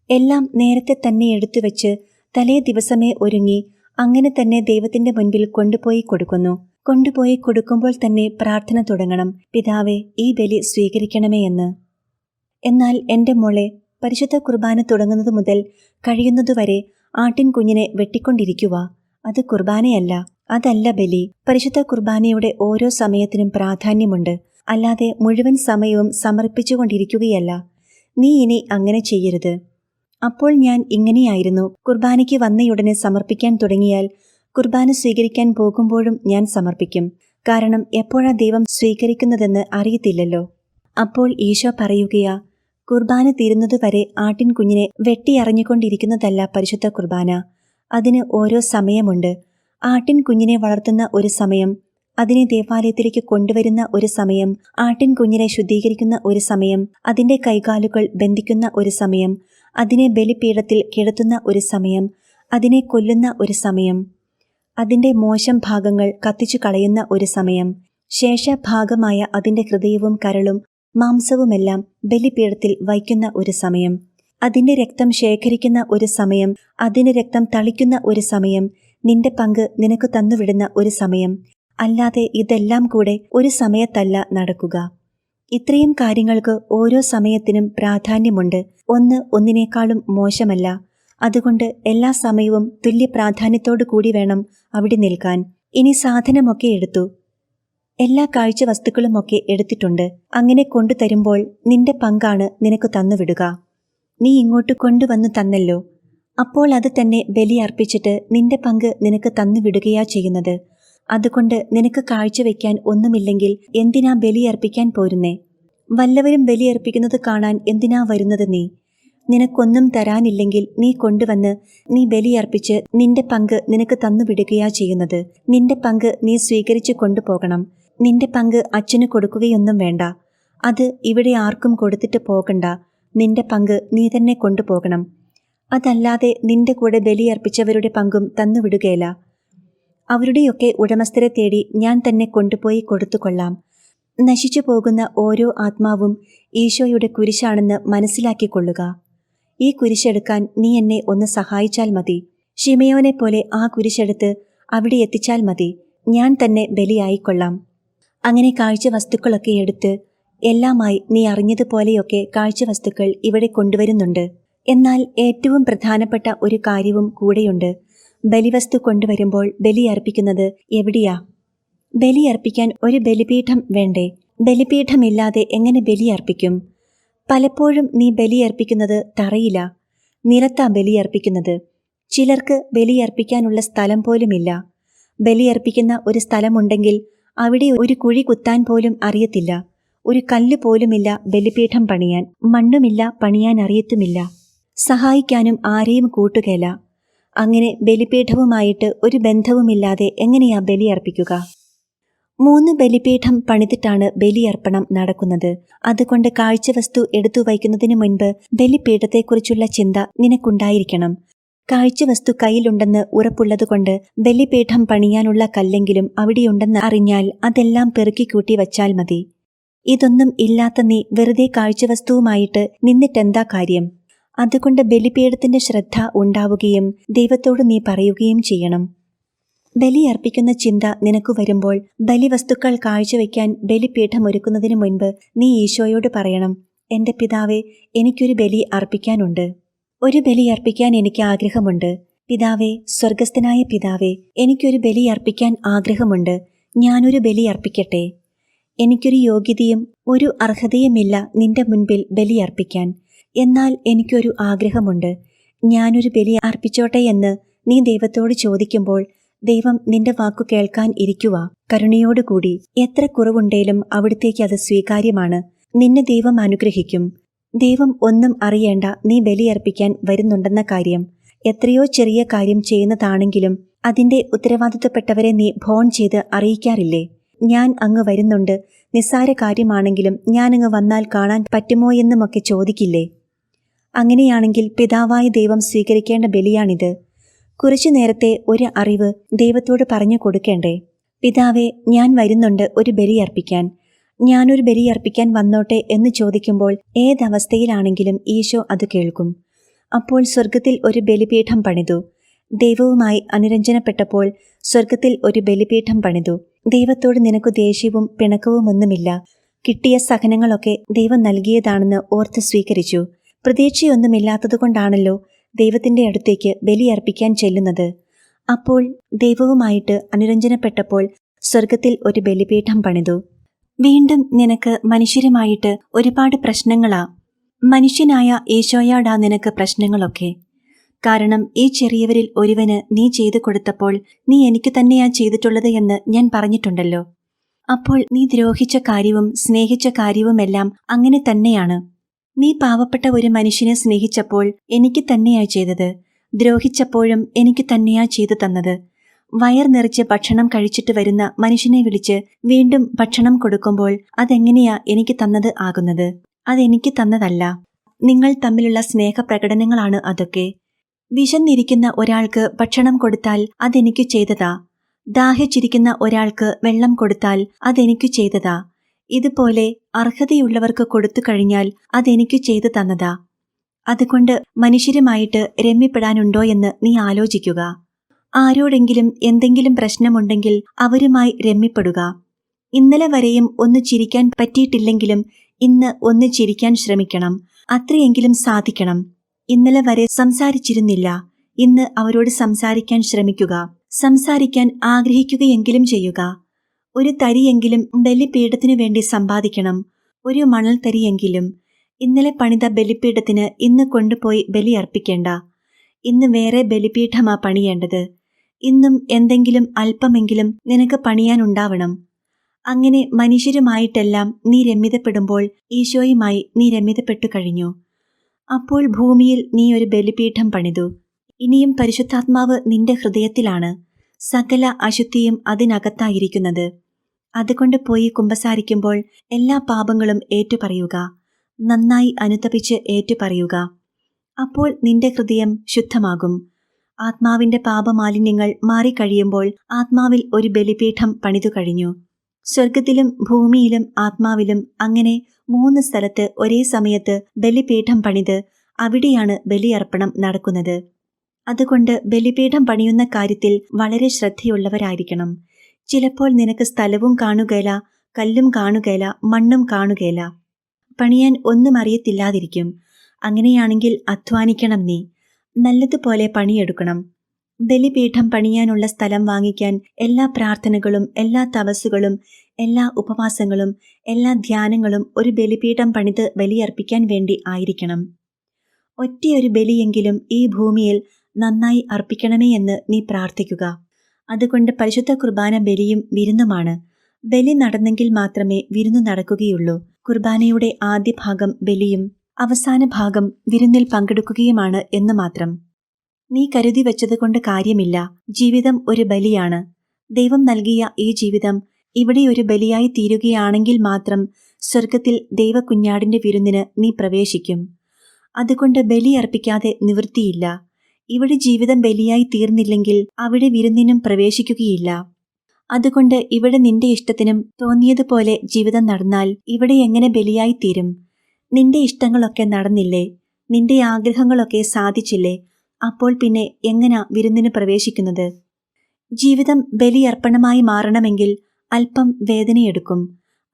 എല്ലാം നേരത്തെ തന്നെ എടുത്തുവെച്ച് തലേ ദിവസമേ ഒരുങ്ങി അങ്ങനെ തന്നെ ദൈവത്തിന്റെ മുൻപിൽ കൊണ്ടുപോയി കൊടുക്കുന്നു. കൊണ്ടുപോയി കൊടുക്കുമ്പോൾ തന്നെ പ്രാർത്ഥന തുടങ്ങണം, പിതാവേ, ഈ ബലി സ്വീകരിക്കണമേ എന്ന്. എന്നാൽ എൻ്റെ മോളെ, പരിശുദ്ധ കുർബാന തുടങ്ങുന്നത് മുതൽ കഴിയുന്നതുവരെ ആട്ടിൻകുഞ്ഞിനെ വെട്ടിക്കൊണ്ടിരിക്കുക. അത് കുർബാനയല്ല, അതല്ല ബലി. പരിശുദ്ധ കുർബാനയുടെ ഓരോ സമയത്തിനും പ്രാധാന്യമുണ്ട്. അല്ലാതെ മുഴുവൻ സമയവും സമർപ്പിച്ചുകൊണ്ടിരിക്കുകയല്ല. നീ ഇനി അങ്ങനെ ചെയ്യരുത്. അപ്പോൾ ഞാൻ ഇങ്ങനെയായിരുന്നു. കുർബാനയ്ക്ക് വന്നയുടനെ സമർപ്പിക്കാൻ തുടങ്ങിയാൽ കുർബാന സ്വീകരിക്കാൻ പോകുമ്പോഴും ഞാൻ സമർപ്പിക്കും. കാരണം എപ്പോഴാ ദൈവം സ്വീകരിക്കുന്നതെന്ന് അറിയത്തില്ലല്ലോ. അപ്പോൾ ഈശോ പറയുകയാ, കുർബാന തീരുന്നതുവരെ ആട്ടിൻകുഞ്ഞിനെ വെട്ടിയറിഞ്ഞുകൊണ്ടിരിക്കുന്നതല്ല പരിശുദ്ധ കുർബാന. അതിന് ഓരോ സമയമുണ്ട്. ആട്ടിൻകുഞ്ഞിനെ വളർത്തുന്ന ഒരു സമയം, അതിനെ ദേവാലയത്തിലേക്ക് കൊണ്ടുവരുന്ന ഒരു സമയം, ആട്ടിൻകുഞ്ഞിനെ ശുദ്ധീകരിക്കുന്ന ഒരു സമയം, അതിൻ്റെ കൈകാലുകൾ ബന്ധിക്കുന്ന ഒരു സമയം, അതിനെ ബലിപീഠത്തിൽ കിടത്തുന്ന ഒരു സമയം, അതിനെ കൊല്ലുന്ന ഒരു സമയം, അതിൻ്റെ മോശം ഭാഗങ്ങൾ കത്തിച്ചു കളയുന്ന ഒരു സമയം, ശേഷഭാഗമായ അതിൻ്റെ ഹൃദയവും കരളും മാംസവുമെല്ലാം ബലിപീഠത്തിൽ വയ്ക്കുന്ന ഒരു സമയം, അതിൻ്റെ രക്തം ശേഖരിക്കുന്ന ഒരു സമയം, അതിൻ്റെ രക്തം തളിക്കുന്ന ഒരു സമയം, നിന്റെ പങ്ക് നിനക്ക് തന്നുവിടുന്ന ഒരു സമയം. അല്ലാതെ ഇതെല്ലാം കൂടെ ഒരു സമയത്തല്ല നടക്കുക. ഇത്രയും കാര്യങ്ങൾക്ക് ഓരോ സമയത്തിനും പ്രാധാന്യമുണ്ട്. ഒന്ന് ഒന്നിനേക്കാളും മോശമല്ല. അതുകൊണ്ട് എല്ലാ സമയവും തുല്യ പ്രാധാന്യത്തോടു കൂടി വേണം അവിടെ നിൽക്കാൻ. ഇനി സാധനമൊക്കെ എടുത്തു, എല്ലാ കാഴ്ചവസ്തുക്കളുമൊക്കെ എടുത്തിട്ടുണ്ട്. അങ്ങനെ കൊണ്ടുതരുമ്പോൾ നിന്റെ പങ്കാണ് നിനക്ക് തന്നുവിടുക. നീ ഇങ്ങോട്ട് കൊണ്ടുവന്നു തന്നല്ലോ. അപ്പോൾ അത് തന്നെ ബലി അർപ്പിച്ചിട്ട് നിന്റെ പങ്ക് നിനക്ക് തന്നുവിടുകയാ ചെയ്യുന്നത്. അതുകൊണ്ട് നിനക്ക് കാഴ്ചവെക്കാൻ ഒന്നുമില്ലെങ്കിൽ എന്തിനാ ബലിയർപ്പിക്കാൻ പോരുന്നേ? വല്ലവരും ബലിയർപ്പിക്കുന്നത് കാണാൻ എന്തിനാ വരുന്നത് നീ? നിനക്കൊന്നും തരാനില്ലെങ്കിൽ നീ കൊണ്ടുവന്ന് നീ ബലിയർപ്പിച്ച് നിന്റെ പങ്ക് നിനക്ക് തന്നുവിടുകയാ ചെയ്യുന്നത്. നിന്റെ പങ്ക് നീ സ്വീകരിച്ചു കൊണ്ടുപോകണം. നിന്റെ പങ്ക് അച്ഛന് കൊടുക്കുകയൊന്നും വേണ്ട. അത് ഇവിടെ ആർക്കും കൊടുത്തിട്ട് പോകണ്ട. നിന്റെ പങ്ക് നീ തന്നെ കൊണ്ടുപോകണം. അതല്ലാതെ നിന്റെ കൂടെ ബലിയർപ്പിച്ചവരുടെ പങ്കും തന്നുവിടുകയില്ല. അവരുടെയൊക്കെ ഉടമസ്ഥരെ തേടി ഞാൻ തന്നെ കൊണ്ടുപോയി കൊടുത്തുകൊള്ളാം. നശിച്ചു പോകുന്ന ഓരോ ആത്മാവും ഈശോയുടെ കുരിശാണെന്ന് മനസ്സിലാക്കിക്കൊള്ളുക. ഈ കുരിശെടുക്കാൻ നീ എന്നെ ഒന്ന് സഹായിച്ചാൽ മതി. ശിമയോനെ പോലെ ആ കുരിശെടുത്ത് അവിടെ എത്തിച്ചാൽ മതി. ഞാൻ തന്നെ ബലിയായിക്കൊള്ളാം. അങ്ങനെ കാഴ്ചവസ്തുക്കളൊക്കെ എടുത്ത് എല്ലാമായി നീ അറിഞ്ഞതുപോലെയൊക്കെ കാഴ്ചവസ്തുക്കൾ ഇവിടെ കൊണ്ടുവരുന്നുണ്ട്. എന്നാൽ ഏറ്റവും പ്രധാനപ്പെട്ട ഒരു കാര്യവും കൂടെയുണ്ട്. ബലിവസ്തു കൊണ്ടുവരുമ്പോൾ ബലിയർപ്പിക്കുന്നത് എവിടെയാ? ബലിയർപ്പിക്കാൻ ഒരു ബലിപീഠം വേണ്ടേ? ബലിപീഠമില്ലാതെ എങ്ങനെ ബലിയർപ്പിക്കും? പലപ്പോഴും നീ ബലിയർപ്പിക്കുന്നത് തറയില, നിലത്താ ബലിയർപ്പിക്കുന്നത്. ചിലർക്ക് ബലിയർപ്പിക്കാനുള്ള സ്ഥലം പോലുമില്ല. ബലിയർപ്പിക്കുന്ന ഒരു സ്ഥലമുണ്ടെങ്കിൽ അവിടെ ഒരു കുഴി കുത്താൻ പോലും അറിയത്തില്ല. ഒരു കല്ല് പോലുമില്ല ബലിപീഠം പണിയാൻ. മണ്ണുമില്ല പണിയാൻ അറിയത്തുമില്ല. സഹായിക്കാനും ആരെയും കൂട്ടുകയില്ല. അങ്ങനെ ബലിപീഠവുമായിട്ട് ഒരു ബന്ധവുമില്ലാതെ എങ്ങനെയാ ബലിയർപ്പിക്കുക? 3 ബലിപീഠം പണിതിട്ടാണ് ബലിയർപ്പണം നടക്കുന്നത്. അതുകൊണ്ട് കാഴ്ചവസ്തു എടുത്തു വയ്ക്കുന്നതിന് മുൻപ് ബലിപീഠത്തെക്കുറിച്ചുള്ള ചിന്ത നിനക്കുണ്ടായിരിക്കണം. കാഴ്ചവസ്തു കയ്യിലുണ്ടെന്ന് ഉറപ്പുള്ളതുകൊണ്ട് ബലിപീഠം പണിയാനുള്ള കല്ലെങ്കിലും അവിടെയുണ്ടെന്ന് അറിഞ്ഞാൽ അതെല്ലാം പെറുക്കിക്കൂട്ടി വച്ചാൽ മതി. ഇതൊന്നും ഇല്ലാത്ത നീ വെറുതെ കാഴ്ചവസ്തുവുമായിട്ട് നിന്നിട്ടെന്താ കാര്യം? അതുകൊണ്ട് ബലിപീഠത്തിന്റെ ശ്രദ്ധ ഉണ്ടാവുകയും ദൈവത്തോട് നീ പറയുകയും ചെയ്യണം. ബലിയർപ്പിക്കുന്ന ചിന്ത നിനക്ക് വരുമ്പോൾ ബലിവസ്തുക്കൾ കാഴ്ചവെക്കാൻ ബലിപീഠമൊരുക്കുന്നതിന് മുൻപ് നീ ഈശോയോട് പറയണം, എൻ്റെ പിതാവേ, എനിക്കൊരു ബലി അർപ്പിക്കാനുണ്ട്. ഒരു ബലി അർപ്പിക്കാൻ എനിക്ക് ആഗ്രഹമുണ്ട്. പിതാവേ, സ്വർഗസ്ഥനായ പിതാവേ, എനിക്കൊരു ബലി അർപ്പിക്കാൻ ആഗ്രഹമുണ്ട്. ഞാനൊരു ബലി അർപ്പിക്കട്ടെ. എനിക്കൊരു യോഗ്യതയും ഒരു അർഹതയുമില്ല നിന്റെ മുൻപിൽ ബലി അർപ്പിക്കാൻ. എന്നാൽ എനിക്കൊരു ആഗ്രഹമുണ്ട്. ഞാനൊരു ബലി അർപ്പിച്ചോട്ടെ എന്ന് നീ ദൈവത്തോട് ചോദിക്കുമ്പോൾ ദൈവം നിന്റെ വാക്കു കേൾക്കാൻ ഇരിക്കുക കരുണയോടുകൂടി. എത്ര കുറവുണ്ടേലും അവിടുത്തേക്ക് അത് സ്വീകാര്യമാണ്. നിന്നെ ദൈവം അനുഗ്രഹിക്കും. ദൈവം ഒന്നും അറിയേണ്ട നീ ബലിയർപ്പിക്കാൻ വരുന്നുണ്ടെന്ന കാര്യം. എത്രയോ ചെറിയ കാര്യം ചെയ്യുന്നതാണെങ്കിലും അതിന്റെ ഉത്തരവാദിത്വപ്പെട്ടവരെ നീ ഫോൺ ചെയ്ത് അറിയിക്കാറില്ലേ? ഞാൻ അങ്ങ് വരുന്നുണ്ട്, നിസ്സാര കാര്യമാണെങ്കിലും ഞാനങ്ങ് വന്നാൽ കാണാൻ പറ്റുമോ എന്നുമൊക്കെ ചോദിക്കില്ലേ? അങ്ങനെയാണെങ്കിൽ പിതാവായ ദൈവം സ്വീകരിക്കേണ്ട ബലിയാണിത്. കുറച്ചു നേരത്തെ ഒരു അറിവ് ദൈവത്തോട് പറഞ്ഞു കൊടുക്കേണ്ടേ? പിതാവേ, ഞാൻ വരുന്നുണ്ട് ഒരു ബലിയർപ്പിക്കാൻ. ഞാനൊരു ബലിയർപ്പിക്കാൻ വന്നോട്ടെ എന്ന് ചോദിക്കുമ്പോൾ ഏതവസ്ഥയിലാണെങ്കിലും ഈശോ അത് കേൾക്കും. അപ്പോൾ സ്വർഗത്തിൽ ഒരു ബലിപീഠം പണിതു. ദൈവവുമായി അനുരഞ്ജനപ്പെട്ടപ്പോൾ സ്വർഗത്തിൽ ഒരു ബലിപീഠം പണിതു. ദൈവത്തോട് നിനക്ക് ദേഷ്യവും പിണക്കവുമൊന്നുമില്ല. കിട്ടിയ സഹനങ്ങളൊക്കെ ദൈവം നൽകിയതാണെന്ന് ഓർത്ത് സ്വീകരിച്ചു. പ്രതീക്ഷയൊന്നുമില്ലാത്തതുകൊണ്ടാണല്ലോ ദൈവത്തിന്റെ അടുത്തേക്ക് ബലിയർപ്പിക്കാൻ ചെല്ലുന്നത്. അപ്പോൾ ദൈവവുമായിട്ട് അനുരഞ്ജനപ്പെട്ടപ്പോൾ സ്വർഗത്തിൽ ഒരു ബലിപീഠം പണിതു. വീണ്ടും നിനക്ക് മനുഷ്യരുമായിട്ട് ഒരുപാട് പ്രശ്നങ്ങളാ. മനുഷ്യനായ ഈശോയോടാ നിനക്ക് പ്രശ്നങ്ങളൊക്കെ. കാരണം ഈ ചെറിയവരിൽ ഒരുവന് നീ ചെയ്തു കൊടുത്തപ്പോൾ നീ എനിക്ക് തന്നെയാ ചെയ്തിട്ടുള്ളത് എന്ന് ഞാൻ പറഞ്ഞിട്ടുണ്ടല്ലോ. അപ്പോൾ നീ ദ്രോഹിച്ച കാര്യവും സ്നേഹിച്ച കാര്യവുമെല്ലാം അങ്ങനെ തന്നെയാണ്. നീ പാവപ്പെട്ട ഒരു മനുഷ്യനെ സ്നേഹിച്ചപ്പോൾ എനിക്ക് തന്നെയാ ചെയ്തത്. ദ്രോഹിച്ചപ്പോഴും എനിക്ക് തന്നെയാ ചെയ്തു തന്നത്. വയർ നിറച്ച് ഭക്ഷണം കഴിച്ചിട്ട് വരുന്ന മനുഷ്യനെ വിളിച്ച് വീണ്ടും ഭക്ഷണം കൊടുക്കുമ്പോൾ അതെങ്ങനെയാ എനിക്ക് തന്നത് ആകുന്നത്? അതെനിക്ക് തന്നതല്ല. നിങ്ങൾ തമ്മിലുള്ള സ്നേഹപ്രകടനങ്ങളാണ് അതൊക്കെ. വിശന്നിരിക്കുന്ന ഒരാൾക്ക് ഭക്ഷണം കൊടുത്താൽ അതെനിക്ക് ചെയ്തതാ. ദാഹിച്ചിരിക്കുന്ന ഒരാൾക്ക് വെള്ളം കൊടുത്താൽ അതെനിക്ക് ചെയ്തതാ. ഇതുപോലെ അർഹതയുള്ളവർക്ക് കൊടുത്തു കഴിഞ്ഞാൽ അതെനിക്ക് ചെയ്തു തന്നതാ. അതുകൊണ്ട് മനുഷ്യരുമായിട്ട് രമ്യപ്പെടാനുണ്ടോ എന്ന് നീ ആലോചിക്കുക. ആരോടെങ്കിലും എന്തെങ്കിലും പ്രശ്നമുണ്ടെങ്കിൽ അവരുമായി രമ്യപ്പെടുക. ഇന്നലെ വരെയും ഒന്ന് ചിരിക്കാൻ പറ്റിയിട്ടില്ലെങ്കിലും ഇന്ന് ഒന്ന് ചിരിക്കാൻ ശ്രമിക്കണം. അത്രയെങ്കിലും സാധിക്കണം. ഇന്നലെ വരെ സംസാരിച്ചിരുന്നില്ല, ഇന്ന് അവരോട് സംസാരിക്കാൻ ശ്രമിക്കുക. സംസാരിക്കാൻ ആഗ്രഹിക്കുകയെങ്കിലും ചെയ്യുക. ഒരു തരിയെങ്കിലും ബലിപീഠത്തിനു വേണ്ടി സമ്പാദിക്കണം. ഒരു മണൽ തരിയെങ്കിലും. ഇന്നലെ പണിത ബലിപീഠത്തിന് ഇന്ന് കൊണ്ടുപോയി ബലിയർപ്പിക്കേണ്ട. ഇന്ന് വേറെ ബലിപീഠമാ പണിയേണ്ടത്. ഇന്നും എന്തെങ്കിലും അല്പമെങ്കിലും നിനക്ക് പണിയാനുണ്ടാവണം. അങ്ങനെ മനുഷ്യരുമായിട്ടെല്ലാം നീ രമ്യതപ്പെടുമ്പോൾ ഈശോയുമായി നീ രമ്യതപ്പെട്ടു കഴിഞ്ഞു. അപ്പോൾ ഭൂമിയിൽ നീ ഒരു ബലിപീഠം പണിതു. ഇനിയും പരിശുദ്ധാത്മാവ് നിന്റെ ഹൃദയത്തിലാണ്. സകല അശുദ്ധിയും അതിനകത്തായിരിക്കുന്നത്. അതുകൊണ്ട് പോയി കുമ്പസാരിക്കുമ്പോൾ എല്ലാ പാപങ്ങളും ഏറ്റുപറയുക. നന്നായി അനുതപിച്ച് ഏറ്റുപറയുക. അപ്പോൾ നിന്റെ ഹൃദയം ശുദ്ധമാകും. ആത്മാവിന്റെ പാപമാലിന്യങ്ങൾ മാറിക്കഴിയുമ്പോൾ ആത്മാവിൽ ഒരു ബലിപീഠം പണിതു കഴിഞ്ഞു. സ്വർഗത്തിലും ഭൂമിയിലും ആത്മാവിലും അങ്ങനെ 3 സ്ഥലത്ത് ഒരേ സമയത്ത് ബലിപീഠം പണിത് അവിടെയാണ് ബലിയർപ്പണം നടക്കുന്നത്. അതുകൊണ്ട് ബലിപീഠം പണിയുന്ന കാര്യത്തിൽ വളരെ ശ്രദ്ധയുള്ളവരായിരിക്കണം. ചിലപ്പോൾ നിനക്ക് സ്ഥലവും കാണുകയില്ല, കല്ലും കാണുകയില്ല, മണ്ണും കാണുകയില്ല. പണിയാൻ ഒന്നും അറിയത്തില്ലാതിരിക്കും. അങ്ങനെയാണെങ്കിൽ അധ്വാനിക്കണം. നീ നല്ലതുപോലെ പണിയെടുക്കണം. ബലിപീഠം പണിയാനുള്ള സ്ഥലം വാങ്ങിക്കാൻ എല്ലാ പ്രാർത്ഥനകളും എല്ലാ തപസ്സുകളും എല്ലാ ഉപവാസങ്ങളും എല്ലാ ധ്യാനങ്ങളും ഒരു ബലിപീഠം പണിത് ബലിയർപ്പിക്കാൻ വേണ്ടി ആയിരിക്കണം. ഒറ്റയൊരു ബലിയെങ്കിലും ഈ ഭൂമിയിൽ നന്നായി അർപ്പിക്കണമേ എന്ന് നീ പ്രാർത്ഥിക്കുക. അതുകൊണ്ട് പരിശുദ്ധ കുർബാന ബലിയും വിരുന്നുമാണ്. ബലി നടന്നെങ്കിൽ മാത്രമേ വിരുന്നു നടക്കുകയുള്ളൂ. കുർബാനയുടെ ആദ്യ ഭാഗം ബലിയും അവസാന ഭാഗം വിരുന്നിൽ പങ്കെടുക്കുകയുമാണ് എന്ന് മാത്രം. നീ കരുതി വച്ചതുകൊണ്ട് കാര്യമില്ല. ജീവിതം ഒരു ബലിയാണ്. ദൈവം നൽകിയ ഈ ജീവിതം ഇവിടെ ഒരു ബലിയായി തീരുകയാണെങ്കിൽ മാത്രം സ്വർഗത്തിൽ ദൈവകുഞ്ഞാടിന്റെ വിരുന്നിന് നീ പ്രവേശിക്കും. അതുകൊണ്ട് ബലിയർപ്പിക്കാതെ നിവൃത്തിയില്ല. ഇവിടെ ജീവിതം ബലിയായി തീർന്നില്ലെങ്കിൽ അവിടെ വിരുന്നിനും പ്രവേശിക്കുകയില്ല. അതുകൊണ്ട് ഇവിടെ നിന്റെ ഇഷ്ടത്തിനും തോന്നിയതുപോലെ ജീവിതം നടന്നാൽ ഇവിടെ എങ്ങനെ ബലിയായി തീരും? നിന്റെ ഇഷ്ടങ്ങളൊക്കെ നടന്നില്ലേ? നിന്റെ ആഗ്രഹങ്ങളൊക്കെ സാധിച്ചില്ലേ? അപ്പോൾ പിന്നെ എങ്ങനാ വിരുന്നിന് പ്രവേശിക്കുന്നത്? ജീവിതം ബലിയർപ്പണമായി മാറണമെങ്കിൽ അല്പം വേദനയെടുക്കും,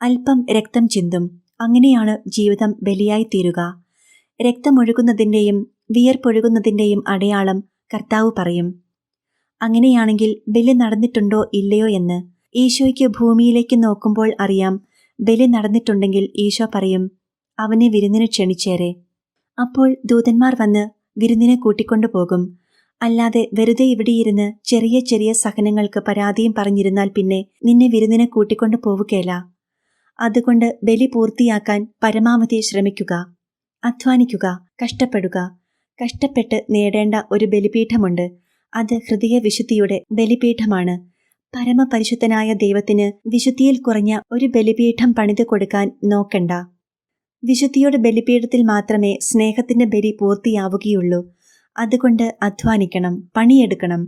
അല്പം രക്തം ചിന്തും. അങ്ങനെയാണ് ജീവിതം ബലിയായി തീരുക. രക്തമൊഴുകുന്നതിൻ്റെയും വിയർപ്പൊഴുകുന്നതിൻ്റെയും അടയാളം കർത്താവ് പറയും. അങ്ങനെയാണെങ്കിൽ ബലി നടന്നിട്ടുണ്ടോ ഇല്ലയോ എന്ന് ഈശോയ്ക്ക് ഭൂമിയിലേക്ക് നോക്കുമ്പോൾ അറിയാം. ബലി നടന്നിട്ടുണ്ടെങ്കിൽ ഈശോ പറയും, അവനെ വിരുന്നിന് ക്ഷണിച്ചേരെ. അപ്പോൾ ദൂതന്മാർ വന്ന് വിരുന്നിനെ കൂട്ടിക്കൊണ്ടു പോകും. അല്ലാതെ വെറുതെ ഇവിടെയിരുന്ന് ചെറിയ ചെറിയ സഹനങ്ങൾക്ക് പരാതിയും പറഞ്ഞിരുന്നാൽ പിന്നെ നിന്നെ വിരുന്നിനെ കൂട്ടിക്കൊണ്ടു പോവുകയില്ല. അതുകൊണ്ട് ബലി പൂർത്തിയാക്കാൻ പരമാവധി ശ്രമിക്കുക, അധ്വാനിക്കുക, കഷ്ടപ്പെടുക. കഷ്ടപ്പെട്ട് നേടേണ്ട ഒരു ബലിപീഠമുണ്ട്. അത് ഹൃദയവിശുദ്ധിയുടെ ബലിപീഠമാണ്. പരമപരിശുദ്ധനായ ദൈവത്തിന് വിശുദ്ധിയിൽ കുറഞ്ഞ ഒരു ബലിപീഠം പണിതു കൊടുക്കാൻ നോക്കണ്ട. വിശുദ്ധിയുടെ ബലിപീഠത്തിൽ മാത്രമേ സ്നേഹത്തിന്റെ ബലി പൂർത്തിയാവുകയുള്ളൂ. അതുകൊണ്ട് അധ്വാനിക്കണം, പണിയെടുക്കണം.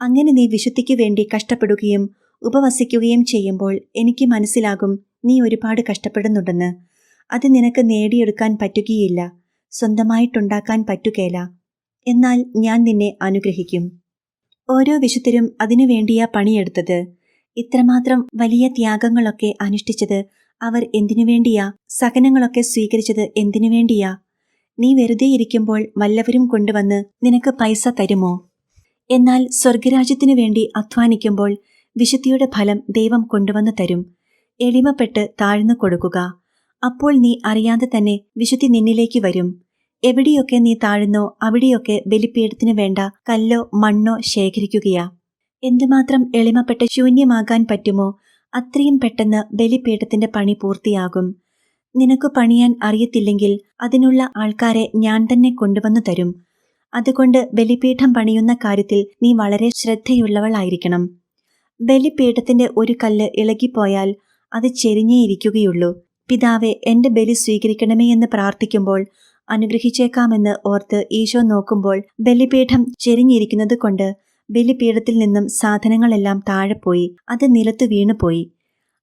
അങ്ങനെ നീ വിശുദ്ധിക്ക് വേണ്ടി കഷ്ടപ്പെടുകയും ഉപവസിക്കുകയും ചെയ്യുമ്പോൾ എനിക്ക് മനസ്സിലാകും നീ ഒരുപാട് കഷ്ടപ്പെടുന്നുണ്ടെന്ന്. അത് നിനക്ക് നേടിയെടുക്കാൻ പറ്റുകയില്ല, സ്വന്തമായിട്ടുണ്ടാക്കാൻ പറ്റുകയില്ല. എന്നാൽ ഞാൻ നിന്നെ അനുഗ്രഹിക്കും. ഓരോ വിശുദ്ധരും അതിനുവേണ്ടിയാ പണിയെടുത്തത്. ഇത്രമാത്രം വലിയ ത്യാഗങ്ങളൊക്കെ അനുഷ്ഠിച്ചത് അവർ എന്തിനുവേണ്ടിയാ? സഹനങ്ങളൊക്കെ സ്വീകരിച്ചത് എന്തിനുവേണ്ടിയാ? നീ വെറുതെ ഇരിക്കുമ്പോൾ വല്ലവരും കൊണ്ടുവന്ന് നിനക്ക് പൈസ തരുമോ? എന്നാൽ സ്വർഗരാജ്യത്തിനു വേണ്ടി അധ്വാനിക്കുമ്പോൾ വിശുദ്ധിയുടെ ഫലം ദൈവം കൊണ്ടുവന്ന് തരും. എളിമപ്പെട്ട് താഴ്ന്നു കൊടുക്കുക. അപ്പോൾ നീ അറിയാതെ തന്നെ വിശുദ്ധി നിന്നിലേക്ക് വരും. എവിടെയൊക്കെ നീ താഴുന്നോ അവിടെയൊക്കെ ബലിപീഠത്തിനു വേണ്ട കല്ലോ മണ്ണോ ശേഖരിക്കുകയാ. എന്തുമാത്രം എളിമപ്പെട്ട് ശൂന്യമാകാൻ പറ്റുമോ അത്രയും പെട്ടെന്ന് ബലിപീഠത്തിന്റെ പണി പൂർത്തിയാകും. നിനക്ക് പണിയാൻ അറിയത്തില്ലെങ്കിൽ അതിനുള്ള ആൾക്കാരെ ഞാൻ തന്നെ കൊണ്ടുവന്നു തരും. അതുകൊണ്ട് ബലിപീഠം പണിയുന്ന കാര്യത്തിൽ നീ വളരെ ശ്രദ്ധയുള്ളവളായിരിക്കണം. ബലിപീഠത്തിന്റെ ഒരു കല്ല് ഇളകിപ്പോയാൽ അത് ചെരിഞ്ഞേയിരിക്കുകയുള്ളൂ. പിതാവെ, എന്റെ ബലി സ്വീകരിക്കണമേ എന്ന് പ്രാർത്ഥിക്കുമ്പോൾ അനുഗ്രഹിച്ചേക്കാമെന്ന് ഓർത്ത് ഈശോ നോക്കുമ്പോൾ ബലിപീഠം ചെരിഞ്ഞിരിക്കുന്നത് കൊണ്ട് ബലിപീഠത്തിൽ നിന്നും സാധനങ്ങളെല്ലാം താഴെപ്പോയി, അത് നിലത്തു വീണുപോയി.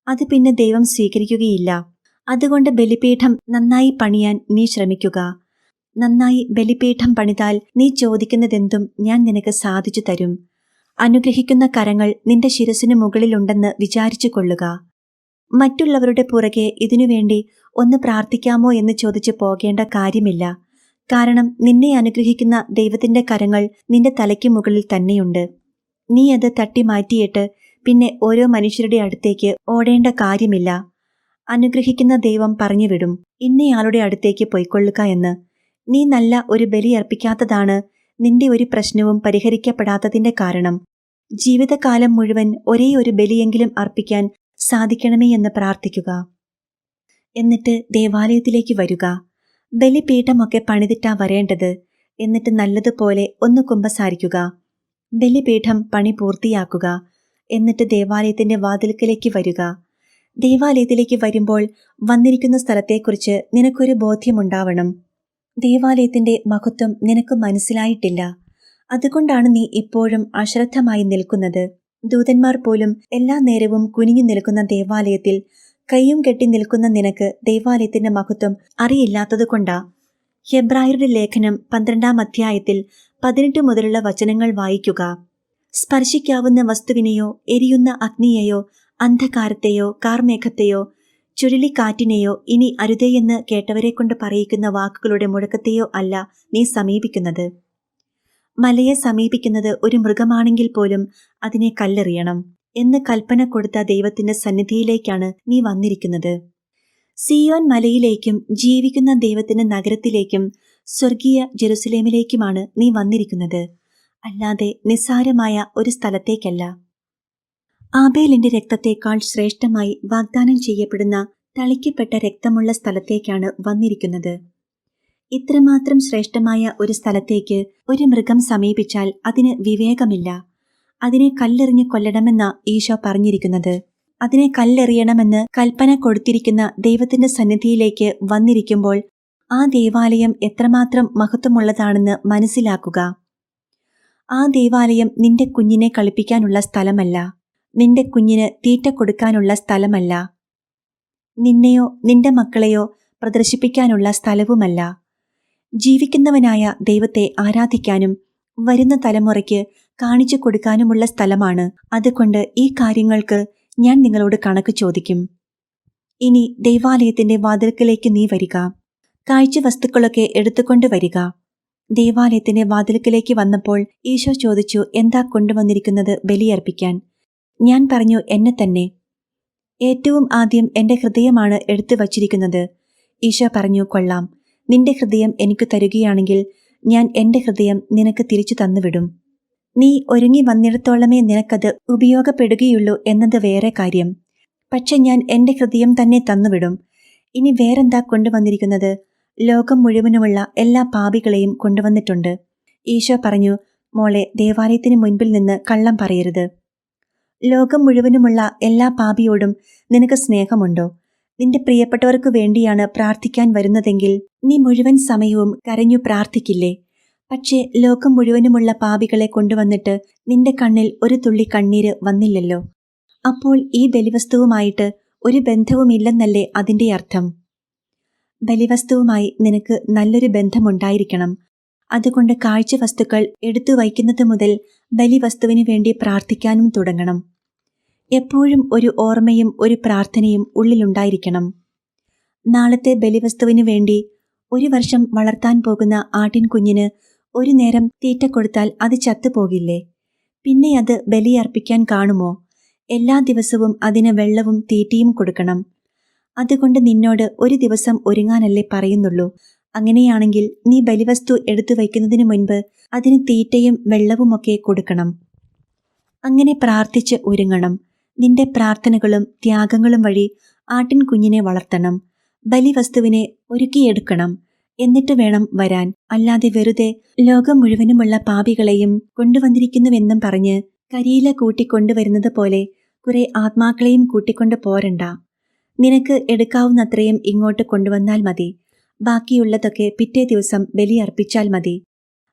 അത് പിന്നെ ദൈവം സ്വീകരിക്കുകയില്ല. അതുകൊണ്ട് ബലിപീഠം നന്നായി പണിയാൻ നീ ശ്രമിക്കുക. നന്നായി ബലിപീഠം പണിതാൽ നീ ചോദിക്കുന്നതെന്തും ഞാൻ നിനക്ക് സാധിച്ചു തരും. അനുഗ്രഹിക്കുന്ന കരങ്ങൾ നിന്റെ ശിരസിനു മുകളിലുണ്ടെന്ന് വിചാരിച്ചു കൊള്ളുക. മറ്റുള്ളവരുടെ പുറകെ ഇതിനുവേണ്ടി ഒന്ന് പ്രാർത്ഥിക്കാമോ എന്ന് ചോദിച്ചു പോകേണ്ട കാര്യമില്ല. കാരണം നിന്നെ അനുഗ്രഹിക്കുന്ന ദൈവത്തിന്റെ കരങ്ങൾ നിന്റെ തലയ്ക്ക് മുകളിൽ തന്നെയുണ്ട്. നീ അത് തട്ടി മാറ്റിയിട്ട് പിന്നെ ഓരോ മനുഷ്യരുടെ അടുത്തേക്ക് ഓടേണ്ട കാര്യമില്ല. അനുഗ്രഹിക്കുന്ന ദൈവം പറഞ്ഞുവിടും, ഇന്നയാളുടെ അടുത്തേക്ക് പൊയ്ക്കൊള്ളുക എന്ന്. നീ നല്ല ഒരു ബലി അർപ്പിക്കാത്തതാണ് നിന്റെ ഒരു പ്രശ്നവും പരിഹരിക്കപ്പെടാത്തതിന്റെ കാരണം. ജീവിതകാലം മുഴുവൻ ഒരേ ഒരു ബലിയെങ്കിലും അർപ്പിക്കാൻ സാധിക്കണമേ എന്ന് പ്രാർത്ഥിക്കുക. എന്നിട്ട് ദേവാലയത്തിലേക്ക് വരിക. ബലിപീഠമൊക്കെ പണിതിട്ടാ വരേണ്ടത്. എന്നിട്ട് നല്ലതുപോലെ ഒന്ന് കുമ്പസാരിക്കുക. ബലിപീഠം പണി പൂർത്തിയാക്കുക. എന്നിട്ട് ദേവാലയത്തിന്റെ വാതിൽക്കലേക്ക് വരിക. ദേവാലയത്തിലേക്ക് വരുമ്പോൾ വന്നിരിക്കുന്ന സ്ഥലത്തെക്കുറിച്ച് നിനക്കൊരു ബോധ്യമുണ്ടാവണം. ദേവാലയത്തിന്റെ മഹത്വം നിനക്ക് മനസ്സിലായിട്ടില്ല. അതുകൊണ്ടാണ് നീ ഇപ്പോഴും അശ്രദ്ധമായി നിൽക്കുന്നത്. ദൂതന്മാർ പോലും എല്ലാ നേരവും കുനിഞ്ഞു നിൽക്കുന്ന ദേവാലയത്തിൽ കൈയും കെട്ടി നിൽക്കുന്ന നിനക്ക് ദേവാലയത്തിന്റെ മഹത്വം അറിയില്ലാത്തതുകൊണ്ടാ. ഹെബ്രായരുടെ ലേഖനം 12-ാം അധ്യായത്തിൽ 18 മുതലുള്ള വചനങ്ങൾ വായിക്കുക. സ്പർശിക്കാവുന്ന വസ്തുവിനെയോ എരിയുന്ന അഗ്നിയെയോ അന്ധകാരത്തെയോ കാർമേഘത്തെയോ ചുഴലിക്കാറ്റിനെയോ ഇനി അരുതേയെന്ന് കേട്ടവരെക്കൊണ്ട് പറയിക്കുന്ന വാക്കുകളുടെ മുഴക്കത്തെയോ അല്ല നീ സമീപിക്കുന്നത്. മലയെ സമീപിക്കുന്നത് ഒരു മൃഗമാണെങ്കിൽ പോലും അതിനെ കല്ലെറിയണം എന്ന് കൽപ്പന കൊടുത്ത ദൈവത്തിന്റെ സന്നിധിയിലേക്കാണ് നീ വന്നിരിക്കുന്നത്. സിയോൻ മലയിലേക്കും ജീവിക്കുന്ന ദൈവത്തിന്റെ നഗരത്തിലേക്കും സ്വർഗീയ ജെറുസലേമിലേക്കുമാണ് നീ വന്നിരിക്കുന്നത്, അല്ലാതെ നിസ്സാരമായ ഒരു സ്ഥലത്തേക്കല്ല. ആബേലിന്റെ രക്തത്തേക്കാൾ ശ്രേഷ്ഠമായി വാഗ്ദാനം ചെയ്യപ്പെടുന്ന തളിക്കപ്പെട്ട രക്തമുള്ള സ്ഥലത്തേക്കാണ് വന്നിരിക്കുന്നത്. ഇത്രമാത്രം ശ്രേഷ്ഠമായ ഒരു സ്ഥലത്തേക്ക് ഒരു മൃഗം സമീപിച്ചാൽ അതിന് വിവേകമില്ല. അതിനെ കല്ലെറിഞ്ഞ് കൊല്ലണമെന്ന ഈശോ പറഞ്ഞിരിക്കുന്നത്. അതിനെ കല്ലെറിയണമെന്ന് കൽപ്പന കൊടുത്തിരിക്കുന്ന ദൈവത്തിന്റെ സന്നിധിയിലേക്ക് വന്നിരിക്കുമ്പോൾ ആ ദേവാലയം എത്രമാത്രം മഹത്വമുള്ളതാണെന്ന് മനസ്സിലാക്കുക. ആ ദേവാലയം നിന്റെ കുഞ്ഞിനെ കളിപ്പിക്കാനുള്ള സ്ഥലമല്ല. നിന്റെ കുഞ്ഞിന് തീറ്റ കൊടുക്കാനുള്ള സ്ഥലമല്ല. നിന്നെയോ നിന്റെ മക്കളെയോ പ്രദർശിപ്പിക്കാനുള്ള സ്ഥലവുമല്ല. ജീവിക്കുന്നവനായ ദൈവത്തെ ആരാധിക്കാനും വരുന്ന തലമുറയ്ക്ക് കാണിച്ചു കൊടുക്കാനുമുള്ള സ്ഥലമാണ്. അതുകൊണ്ട് ഈ കാര്യങ്ങൾക്ക് ഞാൻ നിങ്ങളോട് കണക്ക് ചോദിക്കും. ഇനി ദൈവാലയത്തിന്റെ വാതിൽക്കലേക്ക് നീ വരിക. കാഴ്ച വസ്തുക്കളൊക്കെ എടുത്തുകൊണ്ട് വരിക. ദേവാലയത്തിന്റെ വാതിൽക്കലേക്ക് വന്നപ്പോൾ ഈശോ ചോദിച്ചു, എന്താ കൊണ്ടുവന്നിരിക്കുന്നത് ബലിയർപ്പിക്കാൻ? ഞാൻ പറഞ്ഞു, എന്നെ തന്നെ. ഏറ്റവും ആദ്യം എന്റെ ഹൃദയമാണ് എടുത്തു വച്ചിരിക്കുന്നത്. ഈശോ പറഞ്ഞു, കൊള്ളാം, നിന്റെ ഹൃദയം എനിക്ക് തരുകയാണെങ്കിൽ ഞാൻ എന്റെ ഹൃദയം നിനക്ക് തിരിച്ചു തന്നുവിടും. നീ ഒരുങ്ങി വന്നിടത്തോളമേ നിനക്കത് ഉപയോഗപ്പെടുകയുള്ളൂ എന്നത് വേറെ കാര്യം. പക്ഷെ ഞാൻ എന്റെ ഹൃദയം തന്നെ തന്നുവിടും. ഇനി വേറെന്താ കൊണ്ടുവന്നിരിക്കുന്നത്? ലോകം മുഴുവനുമുള്ള എല്ലാ പാപികളെയും കൊണ്ടുവന്നിട്ടുണ്ട്. ഈശോ പറഞ്ഞു, മോളെ, ദേവാലയത്തിന് മുൻപിൽ നിന്ന് കള്ളം പറയരുത്. ലോകം മുഴുവനുമുള്ള എല്ലാ പാപിയോടും നിനക്ക് സ്നേഹമുണ്ടോ? നിന്റെ പ്രിയപ്പെട്ടവർക്ക് വേണ്ടിയാണ് പ്രാർത്ഥിക്കാൻ വരുന്നതെങ്കിൽ നീ മുഴുവൻ സമയവും കരഞ്ഞു പ്രാർത്ഥിക്കില്ലേ? പക്ഷേ ലോകം മുഴുവനുമുള്ള പാപികളെ കൊണ്ടുവന്നിട്ട് നിന്റെ കണ്ണിൽ ഒരു തുള്ളി കണ്ണീര് വന്നില്ലല്ലോ. അപ്പോൾ ഈ ബലിവസ്തുവുമായിട്ട് ഒരു ബന്ധവുമില്ലെന്നല്ലേ അതിന്റെ അർത്ഥം? ബലിവസ്തുവുമായി നിനക്ക് നല്ലൊരു ബന്ധമുണ്ടായിരിക്കണം. അതുകൊണ്ട് കാഴ്ചവസ്തുക്കൾ എടുത്തു വയ്ക്കുന്നത് മുതൽ ബലിവസ്തുവിന് വേണ്ടി പ്രാർത്ഥിക്കാനും തുടങ്ങണം. എപ്പോഴും ഒരു ഓർമ്മയും ഒരു പ്രാർത്ഥനയും ഉള്ളിലുണ്ടായിരിക്കണം. നാളത്തെ ബലിവസ്തുവിന് വേണ്ടി 1 വർഷം വളർത്താൻ പോകുന്ന ആട്ടിൻകുഞ്ഞിന് ഒരു നേരം തീറ്റ കൊടുത്താൽ അത് ചത്തുപോകില്ലേ? പിന്നെ അത് ബലിയർപ്പിക്കാൻ കാണുമോ? എല്ലാ ദിവസവും അതിന് വെള്ളവും തീറ്റയും കൊടുക്കണം. അതുകൊണ്ട് നിന്നോട് ഒരു ദിവസം ഒരുങ്ങാനല്ലേ പറയുന്നുള്ളൂ. അങ്ങനെയാണെങ്കിൽ നീ ബലിവസ്തു എടുത്തു വയ്ക്കുന്നതിന് മുൻപ് അതിന് തീറ്റയും വെള്ളവുമൊക്കെ കൊടുക്കണം. അങ്ങനെ പ്രാർത്ഥിച്ച് ഒരുങ്ങണം. നിന്റെ പ്രാർത്ഥനകളും ത്യാഗങ്ങളും വഴി ആട്ടിൻകുഞ്ഞിനെ വളർത്തണം. ബലിവസ്തുവിനെ ഒരുക്കിയെടുക്കണം. എന്നിട്ട് വേണം വരാൻ. അല്ലാതെ വെറുതെ ലോകം മുഴുവനുമുള്ള പാപികളെയും കൊണ്ടുവന്നിരിക്കുന്നുവെന്നും പറഞ്ഞ് കരിയില കൂട്ടിക്കൊണ്ടുവരുന്നത് പോലെ കുറെ ആത്മാക്കളെയും കൂട്ടിക്കൊണ്ട് പോരണ്ട. നിനക്ക് എടുക്കാവുന്നത്രയും ഇങ്ങോട്ട് കൊണ്ടുവന്നാൽ മതി. ബാക്കിയുള്ളതൊക്കെ പിറ്റേ ദിവസം ബലിയർപ്പിച്ചാൽ മതി.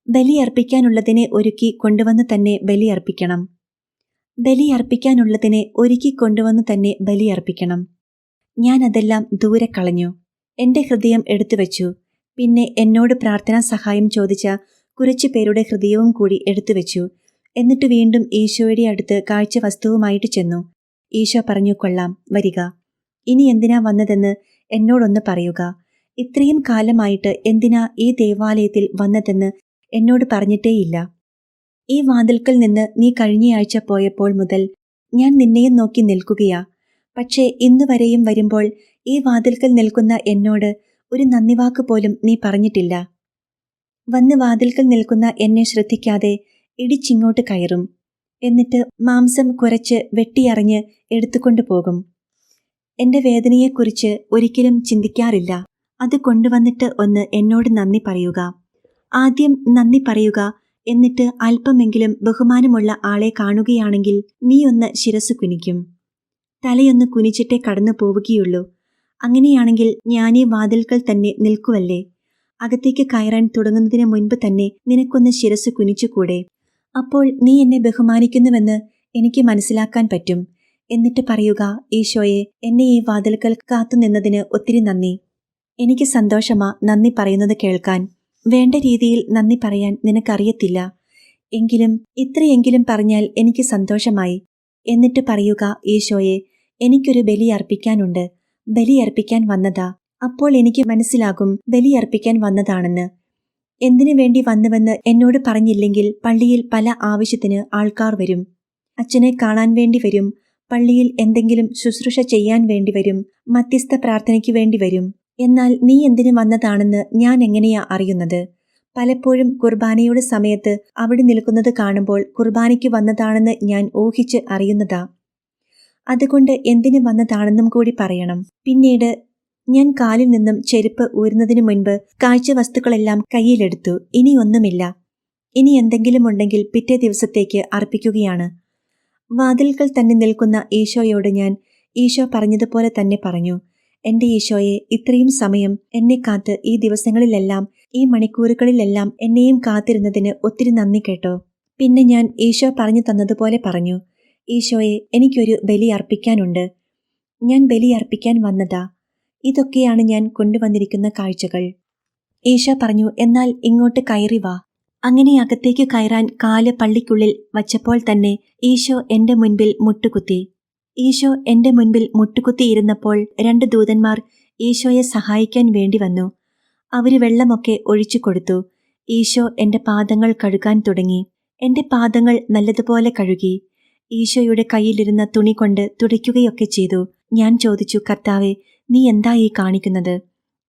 ബലിയർപ്പിക്കാനുള്ളതിനെ ഒരുക്കി കൊണ്ടുവന്ന് തന്നെ ബലിയർപ്പിക്കണം. ബലിയർപ്പിക്കാനുള്ളതിനെ ഒരുക്കി കൊണ്ടുവന്ന് തന്നെ ബലിയർപ്പിക്കണം. ഞാൻ അതെല്ലാം ദൂരെ കളഞ്ഞു. എന്റെ ഹൃദയം എടുത്തുവെച്ചു. പിന്നെ എന്നോട് പ്രാർത്ഥനാ സഹായം ചോദിച്ച കുറച്ചു പേരുടെ ഹൃദയവും കൂടി എടുത്തുവെച്ചു. എന്നിട്ട് വീണ്ടും ഈശോയുടെ അടുത്ത് കാഴ്ചവസ്തുവുമായിട്ട് ചെന്നു. ഈശോ പറഞ്ഞു, കൊള്ളാം, വരിക. ഇനി എന്തിനാ വന്നതെന്ന് എന്നോടൊന്ന് പറയുക. ഇത്രയും കാലമായിട്ട് എന്തിനാ ഈ ദേവാലയത്തിൽ വന്നതെന്ന് എന്നോട് പറഞ്ഞിട്ടേയില്ല. ഈ വാതിൽക്കൽ നിന്ന് നീ കഴിഞ്ഞയാഴ്ച പോയപ്പോൾ മുതൽ ഞാൻ നിന്നെയും നോക്കി നിൽക്കുകയാ. പക്ഷേ ഇന്നുവരെയും വരുമ്പോൾ ഈ വാതിൽക്കൽ നിൽക്കുന്ന എന്നോട് ഒരു നന്ദിവാക്ക് പോലും നീ പറഞ്ഞിട്ടില്ല. വന്ന് വാതിൽക്കൽ നിൽക്കുന്ന എന്നെ ശ്രദ്ധിക്കാതെ ഇടിച്ചിങ്ങോട്ട് കയറും. എന്നിട്ട് മാംസം കുറച്ച് വെട്ടിയറിഞ്ഞ് എടുത്തുകൊണ്ടു പോകും. എന്റെ വേദനയെക്കുറിച്ച് ഒരിക്കലും ചിന്തിക്കാറില്ല. അത് കൊണ്ടുവന്നിട്ട് ഒന്ന് എന്നോട് നന്ദി പറയുക. ആദ്യം നന്ദി പറയുക. എന്നിട്ട് അല്പമെങ്കിലും ബഹുമാനമുള്ള ആളെ കാണുകയാണെങ്കിൽ നീ ഒന്ന് ശിരസ് കുനിക്കും. തലയൊന്ന് കുനിച്ചിട്ടേ കടന്നു പോവുകയുള്ളൂ. അങ്ങനെയാണെങ്കിൽ ഞാനീ വാതിൽക്കൽ തന്നെ നിൽക്കുവല്ലേ? അകത്തേക്ക് കയറാൻ തുടങ്ങുന്നതിന് മുൻപ് തന്നെ നിനക്കൊന്ന് ശിരസ് കുനിച്ചുകൂടെ? അപ്പോൾ നീ എന്നെ ബഹുമാനിക്കുന്നുവെന്ന് എനിക്ക് മനസ്സിലാക്കാൻ പറ്റും. എന്നിട്ട് പറയുക, ഈശോയെ, എന്നെ ഈ വാതിൽക്കൽ കാത്തുനിന്നതിന് ഒത്തിരി നന്ദി. എനിക്ക് സന്തോഷമാ നന്ദി പറയുന്നത് കേൾക്കാൻ. വേണ്ട രീതിയിൽ നന്ദി പറയാൻ നിനക്കറിയത്തില്ല. എങ്കിലും ഇത്രയെങ്കിലും പറഞ്ഞാൽ എനിക്ക് സന്തോഷമായി. എന്നിട്ട് പറയുക, ഈശോയെ, എനിക്കൊരു ബലിയർപ്പിക്കാനുണ്ട്. ബലിയർപ്പിക്കാൻ വന്നതാ. അപ്പോൾ എനിക്ക് മനസ്സിലാകും ബലിയർപ്പിക്കാൻ വന്നതാണെന്ന്. എന്തിനു വേണ്ടി വന്നുവെന്ന് എന്നോട് പറഞ്ഞില്ലെങ്കിൽ പള്ളിയിൽ പല ആവശ്യത്തിന് ആൾക്കാർ വരും. അച്ഛനെ കാണാൻ വേണ്ടി വരും. പള്ളിയിൽ എന്തെങ്കിലും ശുശ്രൂഷ ചെയ്യാൻ വേണ്ടി വരും. മധ്യസ്ഥ പ്രാർത്ഥനയ്ക്ക് വേണ്ടി വരും. എന്നാൽ നീ എന്തിനു വന്നതാണെന്ന് ഞാൻ എങ്ങനെയാ അറിയുന്നത്? പലപ്പോഴും കുർബാനയുടെ സമയത്ത് അവിടെ നിൽക്കുന്നത് കാണുമ്പോൾ കുർബാനയ്ക്ക് വന്നതാണെന്ന് ഞാൻ ഊഹിച്ച് അറിയുന്നതാ. അതുകൊണ്ട് എന്തിനു വന്നതാണെന്നും കൂടി പറയണം. പിന്നീട് ഞാൻ കാലിൽ നിന്നും ചെരുപ്പ് ഊരുന്നതിനു മുൻപ് കാഴ്ചവസ്തുക്കളെല്ലാം കയ്യിലെടുത്തു. ഇനിയൊന്നുമില്ല. ഇനി എന്തെങ്കിലും ഉണ്ടെങ്കിൽ പിറ്റേ ദിവസത്തേക്ക് അർപ്പിക്കുകയാണ്. വാതിൽക്കൽ തന്നെ നിൽക്കുന്ന ഈശോയോട് ഞാൻ ഈശോ പറഞ്ഞതുപോലെ തന്നെ പറഞ്ഞു. എന്റെ ഈശോയെ, ഇത്രയും സമയം എന്നെ കാത്ത് ഈ ദിവസങ്ങളിലെല്ലാം ഈ മണിക്കൂറുകളിലെല്ലാം എന്നെയും കാത്തിരുന്നതിന് ഒത്തിരി നന്ദി കേട്ടോ. പിന്നെ ഞാൻ ഈശോ പറഞ്ഞു തന്നതുപോലെ പറഞ്ഞു. ഈശോയെ, എനിക്കൊരു ബലി അർപ്പിക്കാനുണ്ട്. ഞാൻ ബലി അർപ്പിക്കാൻ വന്നതാ. ഇതൊക്കെയാണ് ഞാൻ കൊണ്ടുവന്നിരിക്കുന്ന കാഴ്ചകൾ. ഈശോ പറഞ്ഞു, എന്നാൽ ഇങ്ങോട്ട് കയറി വാ. അങ്ങനെ അകത്തേക്ക് കയറാൻ കാല് പള്ളിക്കുള്ളിൽ വച്ചപ്പോൾ തന്നെ ഈശോ എന്റെ മുൻപിൽ മുട്ടുകുത്തി. ഈശോ എന്റെ മുൻപിൽ മുട്ടുകുത്തിയിരുന്നപ്പോൾ 2 ദൂതന്മാർ ഈശോയെ സഹായിക്കാൻ വേണ്ടി വന്നു. അവര് വെള്ളമൊക്കെ ഒഴിച്ചു കൊടുത്തു. ഈശോ എന്റെ പാദങ്ങൾ കഴുകാൻ തുടങ്ങി. എന്റെ പാദങ്ങൾ നല്ലതുപോലെ കഴുകി. ഈശോയുടെ കയ്യിലിരുന്ന തുണി കൊണ്ട് തുടയ്ക്കുകയൊക്കെ ചെയ്തു. ഞാൻ ചോദിച്ചു, കർത്താവേ, നീ എന്താ ഈ കാണിക്കുന്നത്?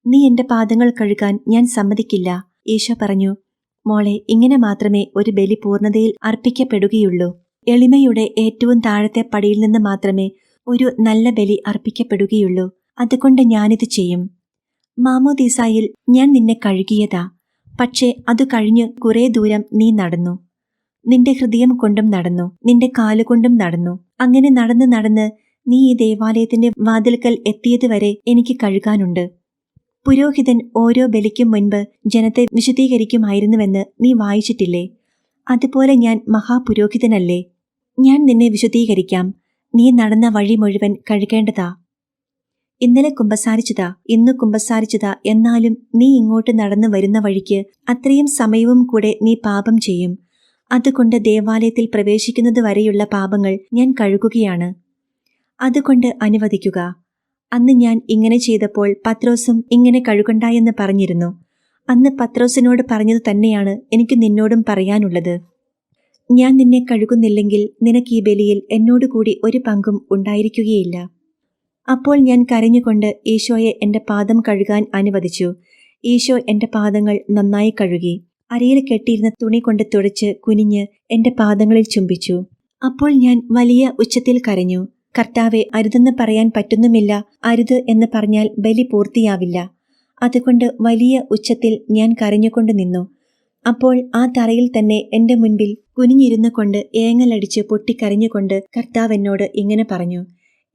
നീ എന്റെ പാദങ്ങൾ കഴുകാൻ ഞാൻ സമ്മതിക്കില്ല. ഈശോ പറഞ്ഞു, മോളെ, ഇങ്ങനെ മാത്രമേ ഒരു ബലി പൂർണ്ണതയിൽ അർപ്പിക്കപ്പെടുകയുള്ളൂ. എളിമയുടെ ഏറ്റവും താഴത്തെ പടിയിൽ നിന്ന് മാത്രമേ ഒരു നല്ല ബലി അർപ്പിക്കപ്പെടുകയുള്ളൂ. അതുകൊണ്ട് ഞാനിത് ചെയ്യും. മാമോദീസായിൽ ഞാൻ നിന്നെ കഴുകിയതാ. പക്ഷേ അത് കഴിഞ്ഞ് കുറേ ദൂരം നീ നടന്നു. നിന്റെ ഹൃദയം കൊണ്ടും നടന്നു, നിന്റെ കാലുകൊണ്ടും നടന്നു. അങ്ങനെ നടന്ന് നടന്ന് നീ ഈ ദേവാലയത്തിന്റെ വാതിൽക്കൽ എത്തിയതുവരെ എനിക്ക് കഴുകാനുണ്ട്. പുരോഹിതൻ ഓരോ ബലിക്കും മുൻപ് ജനത്തെ വിശുദ്ധീകരിക്കുമായിരുന്നുവെന്ന് നീ വായിച്ചിട്ടില്ലേ? അതുപോലെ ഞാൻ മഹാപുരോഹിതനല്ലേ? ഞാൻ നിന്നെ വിശുദ്ധീകരിക്കാം. നീ നടന്ന വഴി മുഴുവൻ കഴുകേണ്ടതാ. ഇന്നലെ കുമ്പസാരിച്ചതാ, ഇന്ന് കുമ്പസാരിച്ചതാ, എന്നാലും നീ ഇങ്ങോട്ട് നടന്നു വരുന്ന വഴിക്ക് അത്രയും സമയവും കൂടെ നീ പാപം ചെയ്യും. അതുകൊണ്ട് ദേവാലയത്തിൽ പ്രവേശിക്കുന്നതുവരെയുള്ള പാപങ്ങൾ ഞാൻ കഴുകുകയാണ്. അതുകൊണ്ട് അനുവദിക്കുക. അന്ന് ഞാൻ ഇങ്ങനെ ചെയ്തപ്പോൾ പത്രോസും ഇങ്ങനെ കഴുകണ്ടായെന്ന് പറഞ്ഞിരുന്നു. അന്ന് പത്രോസിനോട് പറഞ്ഞത് തന്നെയാണ് എനിക്ക് നിന്നോടും പറയാനുള്ളത്. ഞാൻ നിന്നെ കഴുകുന്നില്ലെങ്കിൽ നിനക്ക് ഈ ബലിയിൽ എന്നോടുകൂടി ഒരു പങ്കും ഉണ്ടായിരിക്കുകയില്ല. അപ്പോൾ ഞാൻ കരഞ്ഞുകൊണ്ട് ഈശോയെ എന്റെ പാദം കഴുകാൻ അനുവദിച്ചു. ഈശോ എന്റെ പാദങ്ങൾ നന്നായി കഴുകി. അരയിൽ കെട്ടിയിരുന്ന തുണി കൊണ്ട് തുടച്ച് കുനിഞ്ഞ് എന്റെ പാദങ്ങളിൽ ചുംബിച്ചു. അപ്പോൾ ഞാൻ വലിയ ഉച്ചത്തിൽ കരഞ്ഞു, കർത്താവെ, അരുതെന്ന് പറയാൻ പറ്റുന്നുമില്ല. അരുത് എന്ന് പറഞ്ഞാൽ ബലി പൂർത്തിയാവില്ല. അതുകൊണ്ട് വലിയ ഉച്ചത്തിൽ ഞാൻ കരഞ്ഞുകൊണ്ട് നിന്നു. അപ്പോൾ ആ തറയിൽ തന്നെ എന്റെ മുൻപിൽ കുനിഞ്ഞിരുന്നു കൊണ്ട് ഏങ്ങലടിച്ച് പൊട്ടിക്കരഞ്ഞുകൊണ്ട് കർത്താവ് എന്നോട് ഇങ്ങനെ പറഞ്ഞു,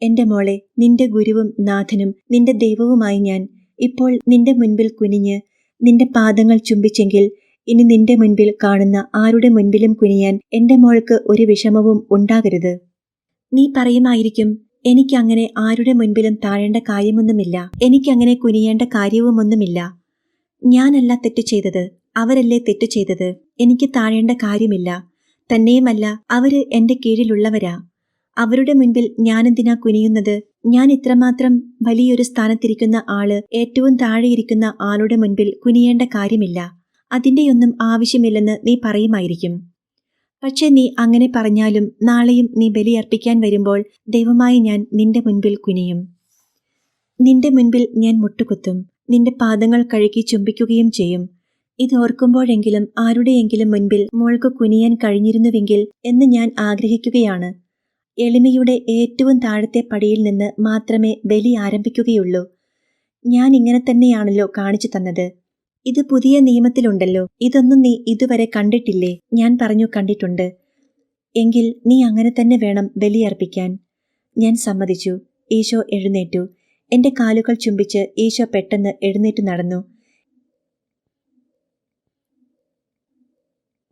എന്റെ മോളെ, നിന്റെ ഗുരുവും നാഥനും നിന്റെ ദൈവവുമായി ഞാൻ ഇപ്പോൾ നിന്റെ മുൻപിൽ കുനിഞ്ഞ് നിന്റെ പാദങ്ങൾ ചുംബിച്ചെങ്കിൽ ഇനി നിന്റെ മുൻപിൽ കാണുന്ന ആരുടെ മുൻപിലും കുനിയാൻ എന്റെ മോൾക്ക് ഒരു വിഷമവും ഉണ്ടാകരുത്. നീ പറയുമായിരിക്കും, എനിക്കങ്ങനെ ആരുടെ മുൻപിലും താഴേണ്ട കാര്യമൊന്നുമില്ല, എനിക്കങ്ങനെ കുനിയേണ്ട കാര്യവുമൊന്നുമില്ല. ഞാനല്ല തെറ്റ് ചെയ്തത്, അവരല്ലേ തെറ്റ് ചെയ്തത്. എനിക്ക് താഴേണ്ട കാര്യമില്ല. തന്നെയുമല്ല, അവര് എന്റെ കീഴിലുള്ളവരാ. അവരുടെ മുൻപിൽ ഞാനെന്തിനാ കുനിയുന്നത്? ഞാൻ ഇത്രമാത്രം വലിയൊരു സ്ഥാനത്തിരിക്കുന്ന ആള് ഏറ്റവും താഴെയിരിക്കുന്ന ആളുടെ മുൻപിൽ കുനിയേണ്ട കാര്യമില്ല. അതിന്റെയൊന്നും ആവശ്യമില്ലെന്ന് നീ പറയുമായിരിക്കും. പക്ഷെ നീ അങ്ങനെ പറഞ്ഞാലും നാളെയും നീ ബലിയർപ്പിക്കാൻ വരുമ്പോൾ ദൈവമായി ഞാൻ നിന്റെ മുൻപിൽ കുനിയും. നിന്റെ മുൻപിൽ ഞാൻ മുട്ടുകുത്തും. നിന്റെ പാദങ്ങൾ കഴുകി ചുംബിക്കുകയും ചെയ്യും. ഇതോർക്കുമ്പോഴെങ്കിലും ആരുടെയെങ്കിലും മുൻപിൽ മോൾക്ക് കുനിയാൻ കഴിഞ്ഞിരുന്നുവെങ്കിൽ എന്ന് ഞാൻ ആഗ്രഹിക്കുകയാണ്. എളിമയുടെ ഏറ്റവും താഴത്തെ പടിയിൽ നിന്ന് മാത്രമേ ബലി ആരംഭിക്കുകയുള്ളൂ. ഞാൻ ഇങ്ങനെ തന്നെയാണല്ലോ കാണിച്ചു തന്നത്. ഇത് പുതിയ നിയമത്തിലുണ്ടല്ലോ. ഇതൊന്നും നീ ഇതുവരെ കണ്ടിട്ടില്ലേ? ഞാൻ പറഞ്ഞു, കണ്ടിട്ടുണ്ട്. എങ്കിൽ നീ അങ്ങനെ തന്നെ വേണം ബലിയർപ്പിക്കാൻ. ഞാൻ സമ്മതിച്ചു. ഈശോ എഴുന്നേറ്റു. എന്റെ കാലുകൾ ചുംബിച്ച് ഈശോ പെട്ടെന്ന് എഴുന്നേറ്റ് നടന്നു.